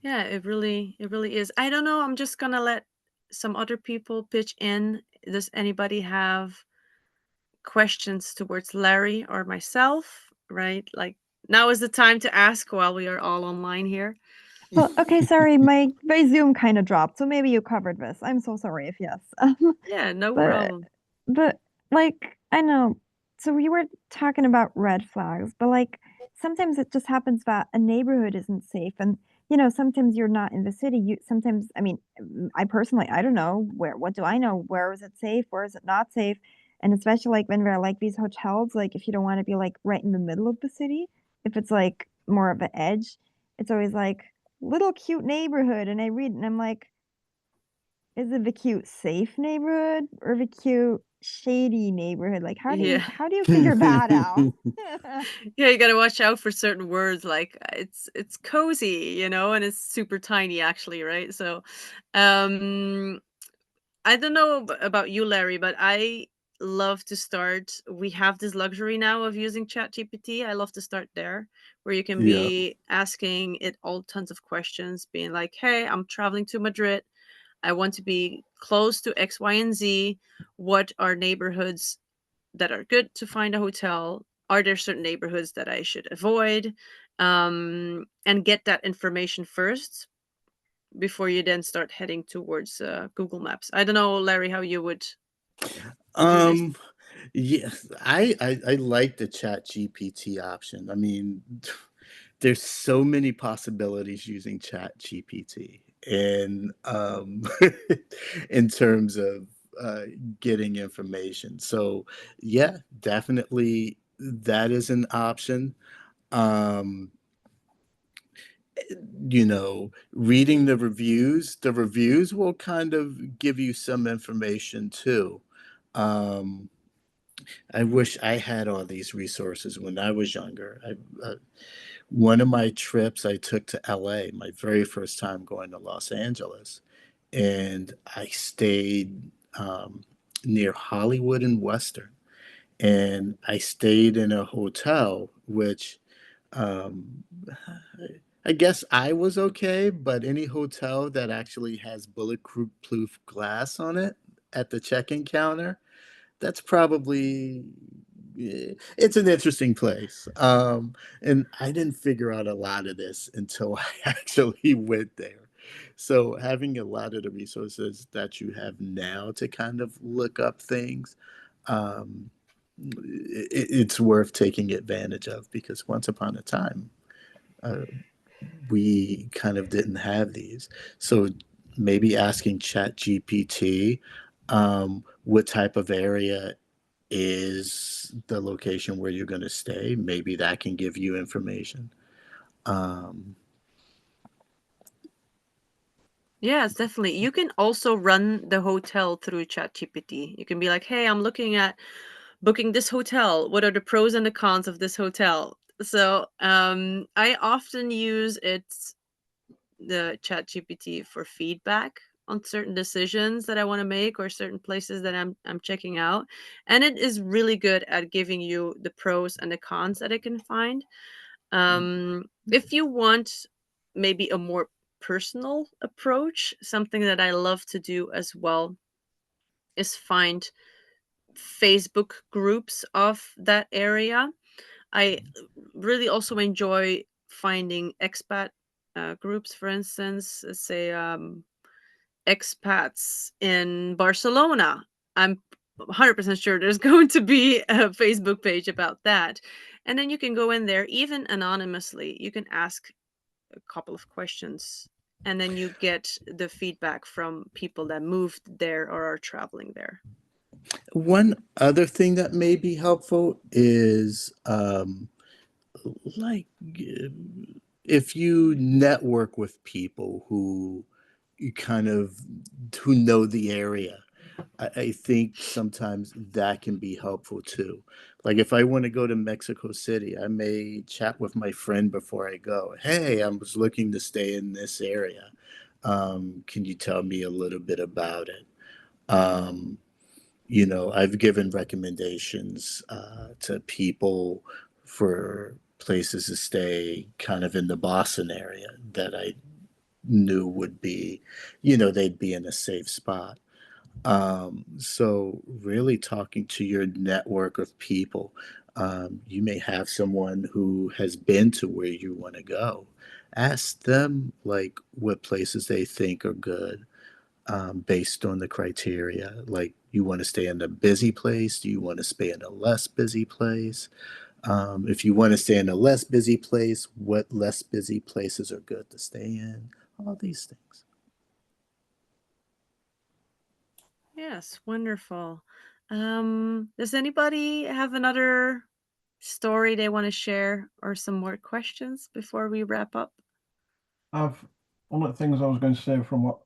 Yeah, it really is. I don't know. I'm just gonna let some other people pitch in. Does anybody have questions towards Larry or myself? Right? Like, now is the time to ask while we are all online here. Well, okay, sorry, my Zoom kind of dropped, so maybe you covered this. I'm so sorry if yes. Yeah, no But problem. but like I know. So we were talking about red flags, but like sometimes it just happens that a neighborhood isn't safe, and sometimes you're not in the city. You sometimes, I mean, I personally, I don't know where. What do I know? Where is it safe? Where is it not safe? And especially like when we're like these hotels, like if you don't want to be like right in the middle of the city, if it's like more of an edge, it's always like little cute neighborhood, and I read and I'm like, is it the cute safe neighborhood or the cute shady neighborhood? Like Yeah. how do you figure that out? Yeah, you gotta watch out for certain words, like it's cozy, and it's super tiny actually, right? So um I don't know about you, Larry, but I love to start. We have this luxury now of using ChatGPT. I love to start there, where you can Yeah. be asking it all tons of questions, being like, hey, I'm traveling to Madrid. I want to be close to X, Y, and Z. What are neighborhoods that are good to find a hotel? Are there certain neighborhoods that I should avoid? And get that information first before you then start heading towards Google Maps. I don't know, Larry, how you would do this. Um, yes, I like the Chat GPT option. I mean, there's so many possibilities using Chat GPT, and in terms of getting information. So yeah, definitely that is an option. Um, reading the reviews will kind of give you some information too. Um, I wish I had all these resources when I was younger. One of my trips I took to LA, my very first time going to Los Angeles, and I stayed near Hollywood and Western. And I stayed in a hotel, which um, I guess I was okay, but any hotel that actually has bulletproof glass on it at the check-in counter, that's probably it's an interesting place. And I didn't figure out a lot of this until I actually went there. So having a lot of the resources that you have now to kind of look up things, um, it's worth taking advantage of, because once upon a time, we kind of didn't have these. So maybe asking ChatGPT what type of area is the location where you're going to stay. Maybe that can give you information. Um, Yes, definitely. You can also run the hotel through ChatGPT. You can be like, "Hey, I'm looking at booking this hotel. What are the pros and the cons of this hotel?" So, I often use the ChatGPT for feedback on certain decisions that I want to make or certain places that I'm checking out, and it is really good at giving you the pros and the cons that it can find. If you want maybe a more personal approach, something that I love to do as well is find Facebook groups of that area. I really also enjoy finding expat groups, for instance, let's say expats in Barcelona. I'm 100% sure there's going to be a Facebook page about that. And then you can go in there, even anonymously. You can ask a couple of questions, and then you get the feedback from people that moved there or are traveling there. One other thing that may be helpful is like if you network with people who you kind of who know the area. I think sometimes that can be helpful too. Like if I want to go to Mexico City, I may chat with my friend before I go. Hey, I was looking to stay in this area. Can you tell me a little bit about it? Um, I've given recommendations to people for places to stay kind of in the Boston area that I knew would be, they'd be in a safe spot. So really talking to your network of people, you may have someone who has been to where you want to go. Ask them like what places they think are good, based on the criteria. Like, you want to stay in a busy place? Do you want to stay in a less busy place? If you want to stay in a less busy place, what less busy places are good to stay in? All these things. Yes, wonderful. Does anybody have another story they want to share or some more questions before we wrap up? One of the things I was going to say from what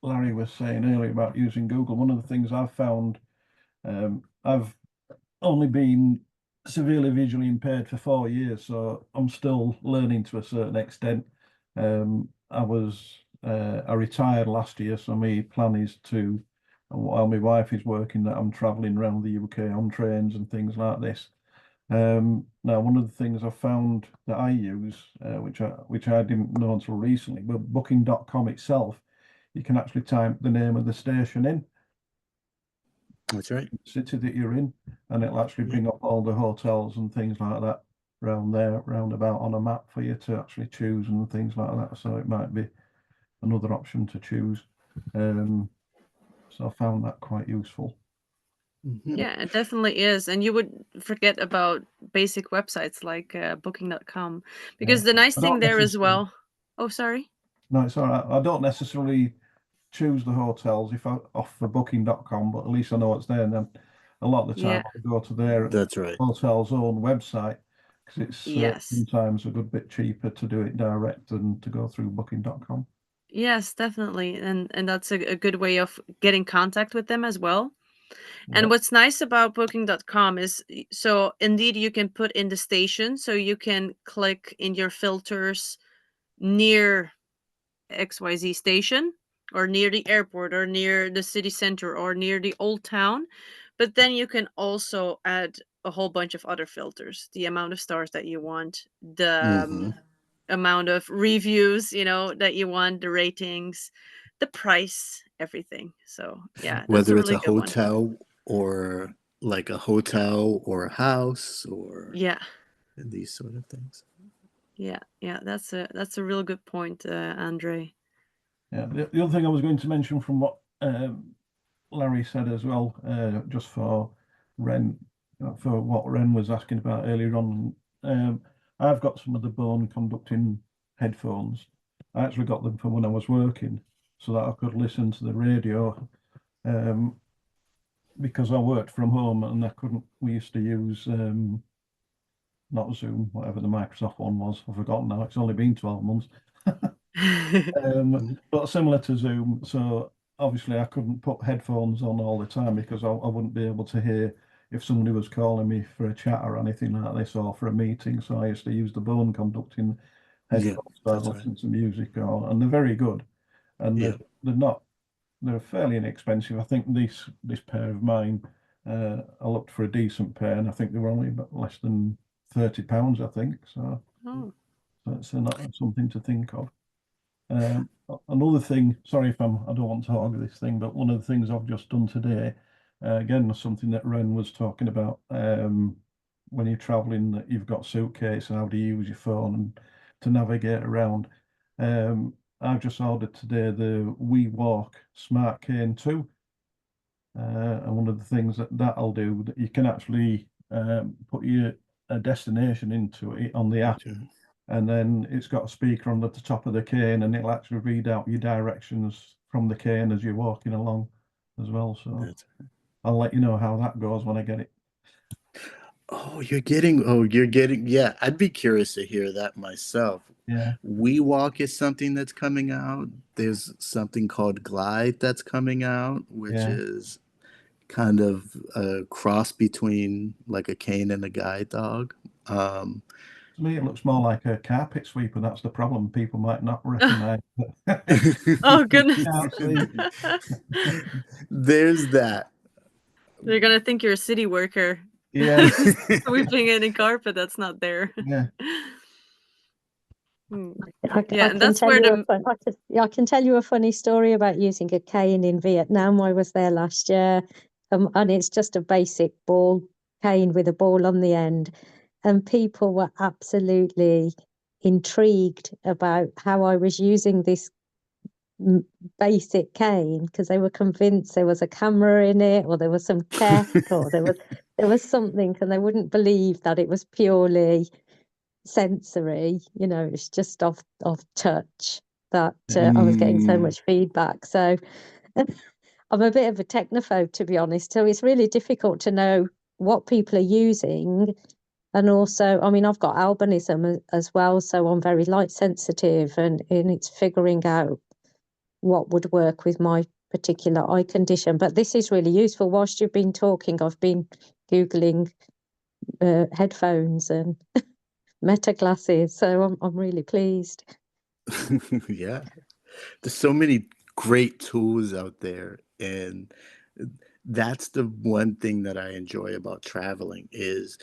Larry was saying earlier about using Google, one of the things I've found, I've only been severely visually impaired for 4 years, so I'm still learning to a certain extent. I retired last year, so my plan is to, while my wife is working, that I'm traveling around the UK on trains and things like this. Now, one of the things I found that I use, which I didn't know until recently, but Booking.com itself, you can actually type the name of the station in, That's right. city that you're in, and it'll actually bring up all the hotels and things like that around there, round about on a map for you to actually choose and things like that. So it might be another option to choose. So I found that quite useful. Mm-hmm. Yeah, it definitely is. And you would forget about basic websites like booking.com, because the nice I thing don't there as necessarily. well. Oh, sorry. No, it's all right. I don't necessarily choose the hotels if I off for booking.com, but at least I know it's there. And then a lot of the time Yeah. I go to their That's right. hotel's own website because it's Yes. sometimes a good bit cheaper to do it direct than to go through booking.com. Yes, definitely. And that's a good way of getting contact with them as well. And Yeah. what's nice about booking.com is so indeed you can put in the station, so you can click in your filters near XYZ station or near the airport or near the city center or near the old town. But then you can also add a whole bunch of other filters, the amount of stars that you want, the Mm-hmm. amount of reviews, that you want, the ratings, the price, everything. So, yeah, that's a Whether it's really a good one. hotel or like a hotel or a house or Yeah. these sort of things. Yeah, yeah, that's a real good point, Andre. Yeah. The other thing I was going to mention from what Larry said as well, just for Ren, for what Ren was asking about earlier on. I've got some of the bone conducting headphones. I actually got them from when I was working so that I could listen to the radio, because I worked from home and I couldn't. We used to use not Zoom, whatever the Microsoft one was. I've forgotten now. It's only been 12 months. But similar to Zoom. So obviously I couldn't put headphones on all the time because I wouldn't be able to hear if somebody was calling me for a chat or anything like this or for a meeting. So I used to use the bone conducting Yeah, headphones so I that's right. listen to music and they're very good. And Yeah. they're fairly inexpensive. I think this pair of mine, I looked for a decent pair and I think they were only about less than £30, I think. So Oh. that's not something to think of. Another thing, sorry if I don't want to hog this thing, but one of the things I've just done today, again, something that Ren was talking about, when you're traveling, that you've got suitcase and how do you use your phone and to navigate around. I've just ordered today the We Walk Smart Cane 2. And one of the things that'll do, that you can actually put a destination into it on the app, and then it's got a speaker on the top of the cane and it'll actually read out your directions from the cane as you're walking along as well. So I'll let you know how that goes when I get it. You're getting, yeah, I'd be curious to hear that myself. Yeah. We Walk is something that's coming out. There's something called Glide that's coming out, which is kind of a cross between like a cane and a guide dog. To me, it looks more like a carpet sweeper. That's the problem. People might not recognize it. Oh, goodness. Can't see. There's that. They're gonna think you're a city worker. Yeah. Sweeping any carpet that's not there. Yeah. Yeah, and that's where I can tell you a funny story about using a cane in Vietnam. I was there last year, and it's just a basic ball cane with a ball on the end, and people were absolutely intrigued about how I was using this basic cane because they were convinced there was a camera in it or there was some tech or there was something, and they wouldn't believe that it was purely sensory, it's just off touch that I was getting so much feedback. So I'm a bit of a technophobe, to be honest, so it's really difficult to know what people are using. And also, I mean, I've got albinism as well, so I'm very light sensitive, and it's figuring out what would work with my particular eye condition. But this is really useful. Whilst you've been talking, I've been Googling headphones and Meta glasses, so I'm really pleased. Yeah, there's so many great tools out there, and that's the one thing that I enjoy about traveling is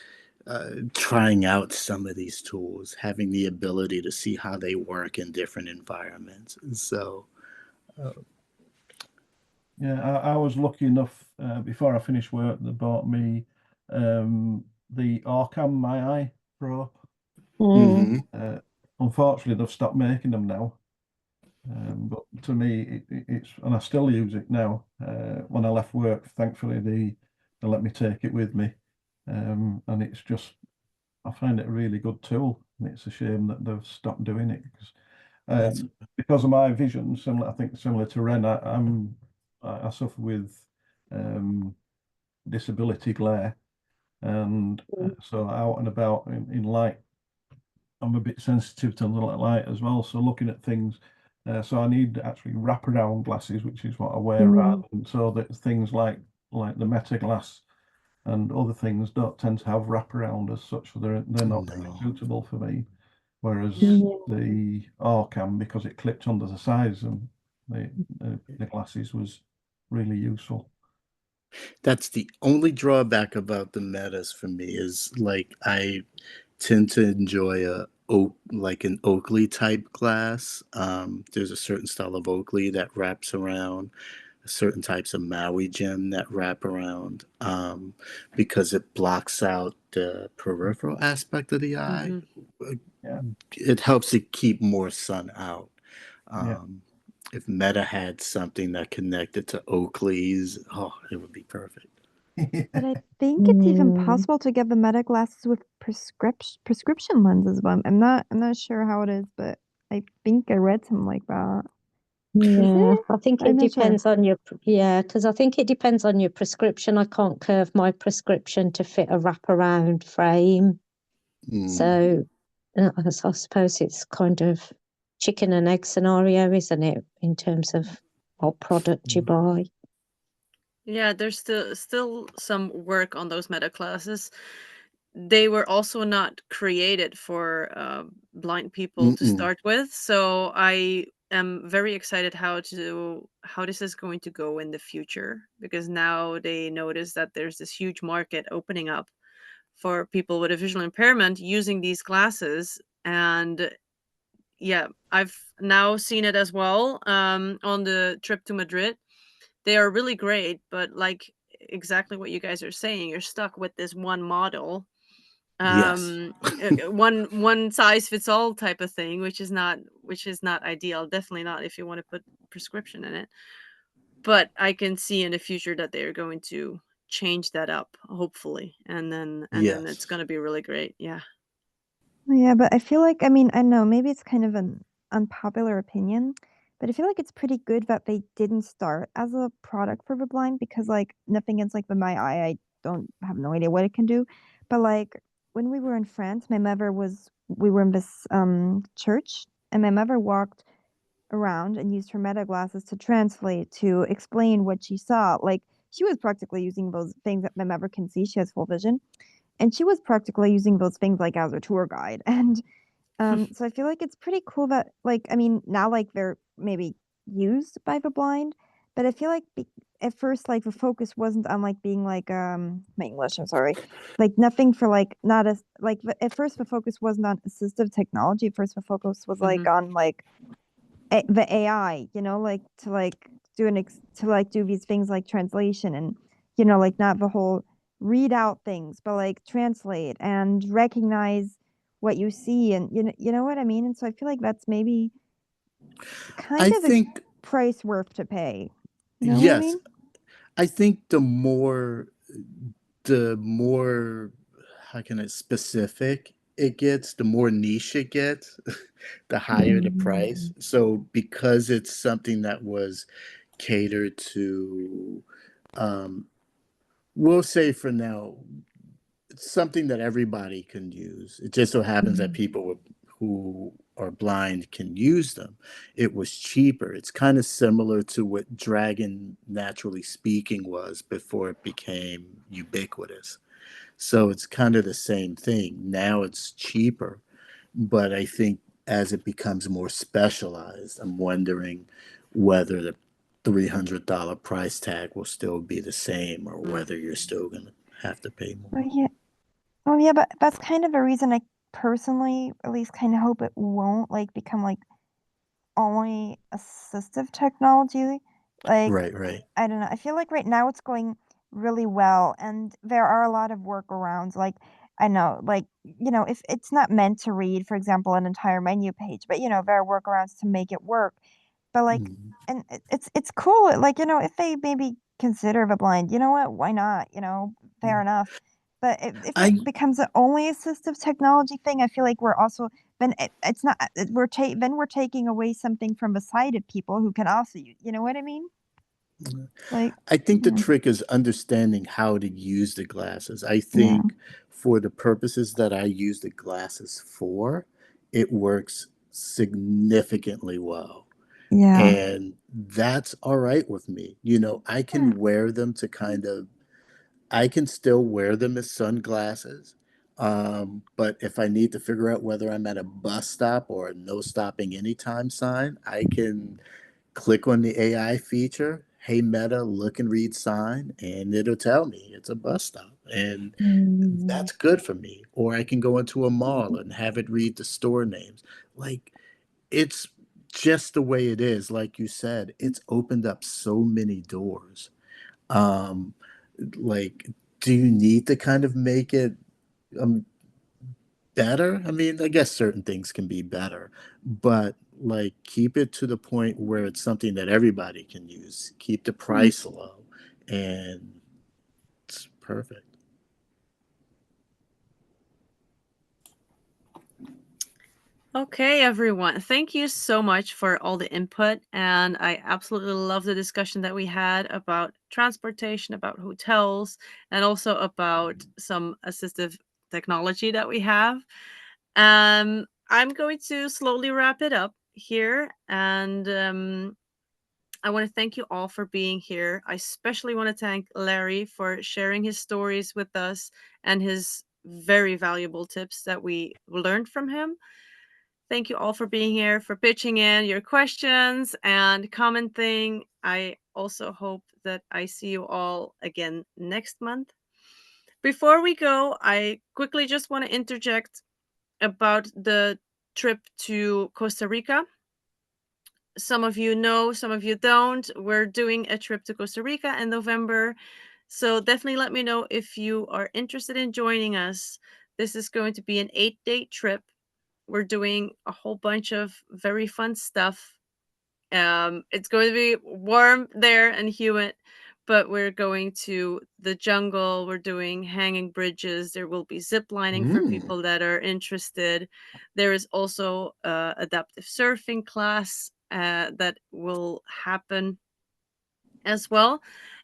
trying out some of these tools, having the ability to see how they work in different environments. And so yeah, I was lucky enough, before I finished work, they bought me the Orcam My Eye Pro. Unfortunately, they've stopped making them now. But to me, it's, and I still use it now. When I left work, thankfully, they let me take it with me. And it's just, I find it a really good tool. And it's a shame that they've stopped doing it because of my vision. I think similar to Ren, I suffer with disability glare, and so out and about in light, I'm a bit sensitive to the light as well. So looking at things, so I need actually wraparound glasses, which is what I wear rather than, so that things like the Meta glass and other things don't tend to have wraparound as such, so they're not really suitable for me. Whereas the Orcam, because it clipped under the sides of the glasses, was really useful. That's the only drawback about the Metas for me is like I tend to enjoy an Oakley type glass. There's a certain style of Oakley that wraps around, certain types of Maui gem that wrap around, because it blocks out the peripheral aspect of the eye. Yeah. It helps to keep more sun out. Yeah. If Meta had something that connected to Oakley's, oh, it would be perfect. But I think it's even Mm, possible to get the Meta glasses with prescription lenses. But I'm not sure how it is, but I think I read something like that. Is yeah, it? I think I'm it not sure. depends on your, yeah, because I think it depends on your prescription. I can't curve my prescription to fit a wraparound frame. Mm, So I suppose it's kind of chicken and egg scenario, isn't it, in terms of what product you buy? Yeah, there's still some work on those meta classes. They were also not created for blind people to mm-mm. start with, so I am very excited how this is going to go in the future, because now they notice that there's this huge market opening up for people with a visual impairment using these glasses. And yeah, I've now seen it as well on the trip to Madrid. They are really great, but like exactly what you guys are saying, you're stuck with this one model, Yes. one size fits all type of thing, which is not ideal. Definitely not if you want to put prescription in it. But I can see in the future that they are going to change that up, hopefully, and then it's Yes. going to be really great. Yeah. Yeah, but I feel like, I mean, I know maybe it's kind of an unpopular opinion, but I feel like it's pretty good that they didn't start as a product for the blind because, like, nothing against like with my eye, I don't have no idea what it can do. But like when we were in France, we were in this church, and my mother walked around and used her meta glasses to translate, to explain what she saw. Like she was practically using those things that my mother can see. She has full vision, and she was practically using those things like as a tour guide. And so I feel like it's pretty cool that, like, I mean, now like they're maybe used by the blind, but I feel like at first like the focus wasn't on like being like my English, I'm sorry, like nothing for like not as like at first the focus wasn't on assistive technology. At first the focus was Hmm. like on like the AI, like to like to like do these things like translation and like not the whole read out things, but like translate and recognize what you see, and you know what I mean. And so I feel like that's maybe kind I of a think, price worth to pay. You know what I yes, mean? I think the more, how can I specific it gets, the more niche it gets, the higher the price. Mm, So because it's something that was catered to, um, we'll say for now, it's something that everybody can use. It just so happens that mm, who are blind can use them. It was cheaper. It's kind of similar to what Dragon Naturally Speaking was before it became ubiquitous. So it's kind of the same thing. Now it's cheaper, but I think as it becomes more specialized, I'm wondering whether the $300 price tag will still be the same or whether you're still going to have to pay Oh more. yeah. Oh yeah, but that's kind of a reason I personally at least kind of hope it won't like become like only assistive technology. Like, Right, right. I don't know. I feel like right now it's going really well, and there are a lot of workarounds. Like, I know, like, if it's not meant to read, for example, an entire menu page, but there are workarounds to make it work. But like, Mm. and it's cool. Like, if they maybe consider the blind, you know what? Why not? Fair Yeah. enough. But if it I becomes an only assistive technology thing, I feel like we're also then it's not then we're taking away something from the sighted people who can also use. You know what I mean? Like, I think the yeah, trick is understanding how to use the glasses. I yeah, think for the purposes that I use the glasses for, it works significantly well. yeah, And that's all right with me. I yeah. can wear them to kind of I can still wear them as sunglasses. But if I need to figure out whether I'm at a bus stop or a no stopping anytime sign, I can click on the AI feature. Hey Meta, look and read sign, and it'll tell me it's a bus stop. And mm, that's good for me. Or I can go into a mall and have it read the store names. Like, it's just the way it is. Like you said, it's opened up so many doors. Um, like, do you need to kind of make it um, better? I mean, I guess certain things can be better, but like keep it to the point where it's something that everybody can use. Keep the price low, and it's perfect. Okay, everyone. Thank you so much for all the input. And I absolutely love the discussion that we had about transportation, about hotels, and also about some assistive technology that we have. I'm going to slowly wrap it up here. And I want to thank you all for being here. I especially want to thank Larry for sharing his stories with us and his very valuable tips that we learned from him. Thank you all for being here, for pitching in your questions and commenting. I also hope that I see you all again next month. Before we go, I quickly just want to interject about the trip to Costa Rica. Some of you know, some of you don't. We're doing a trip to Costa Rica in November. So definitely let me know if you are interested in joining us. This is going to be an 8-day trip. We're doing a whole bunch of very fun stuff. It's going to be warm there and humid, but we're going to the jungle. We're doing hanging bridges. There will be zip lining for people that are interested. There is also adaptive surfing class that will happen as well.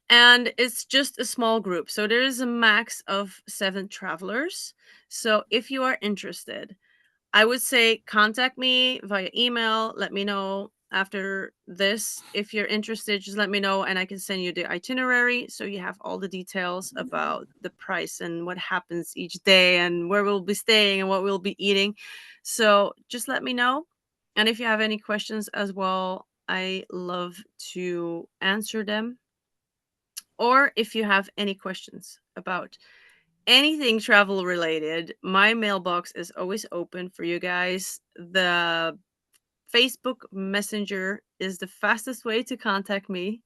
And it's just a small group. So there is a max of 7 travelers. So if you are interested, I would say contact me via email. Let me know after this. If you're interested, just let me know and I can send you the itinerary so you have all the details about the price and what happens each day and where we'll be staying and what we'll be eating. So just let me know. And if you have any questions as well, I love to answer them. Or if you have any questions about anything travel related, my mailbox is always open for you guys. The Facebook Messenger is the fastest way to contact me.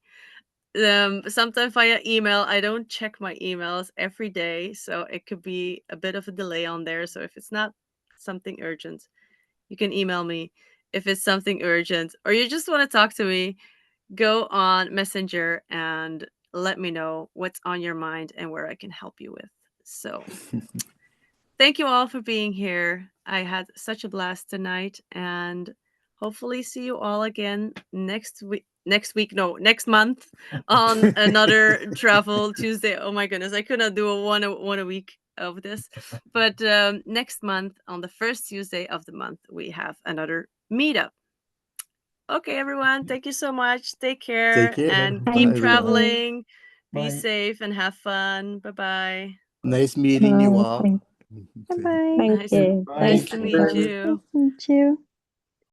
Sometimes via email. I don't check my emails every day, so it could be a bit of a delay on there. So if it's not something urgent, you can email me. If it's something urgent or you just want to talk to me, go on Messenger and let me know what's on your mind and where I can help you with. So thank you all for being here. I had such a blast tonight and hopefully see you all again next week. Next month on another Travel Tuesday. Oh my goodness, I could not do one a week of this. But next month, on the first Tuesday of the month, we have another meetup. Okay, everyone, thank you so much. Take care Take care. and Bye, keep Thank everyone. you. traveling. Be Bye. safe and have fun. Bye-bye. Nice meeting you Bye. all. Thank, Bye-bye. thank Nice, you. Bye. nice Thank to you. meet Bye. you. Nice to meet you.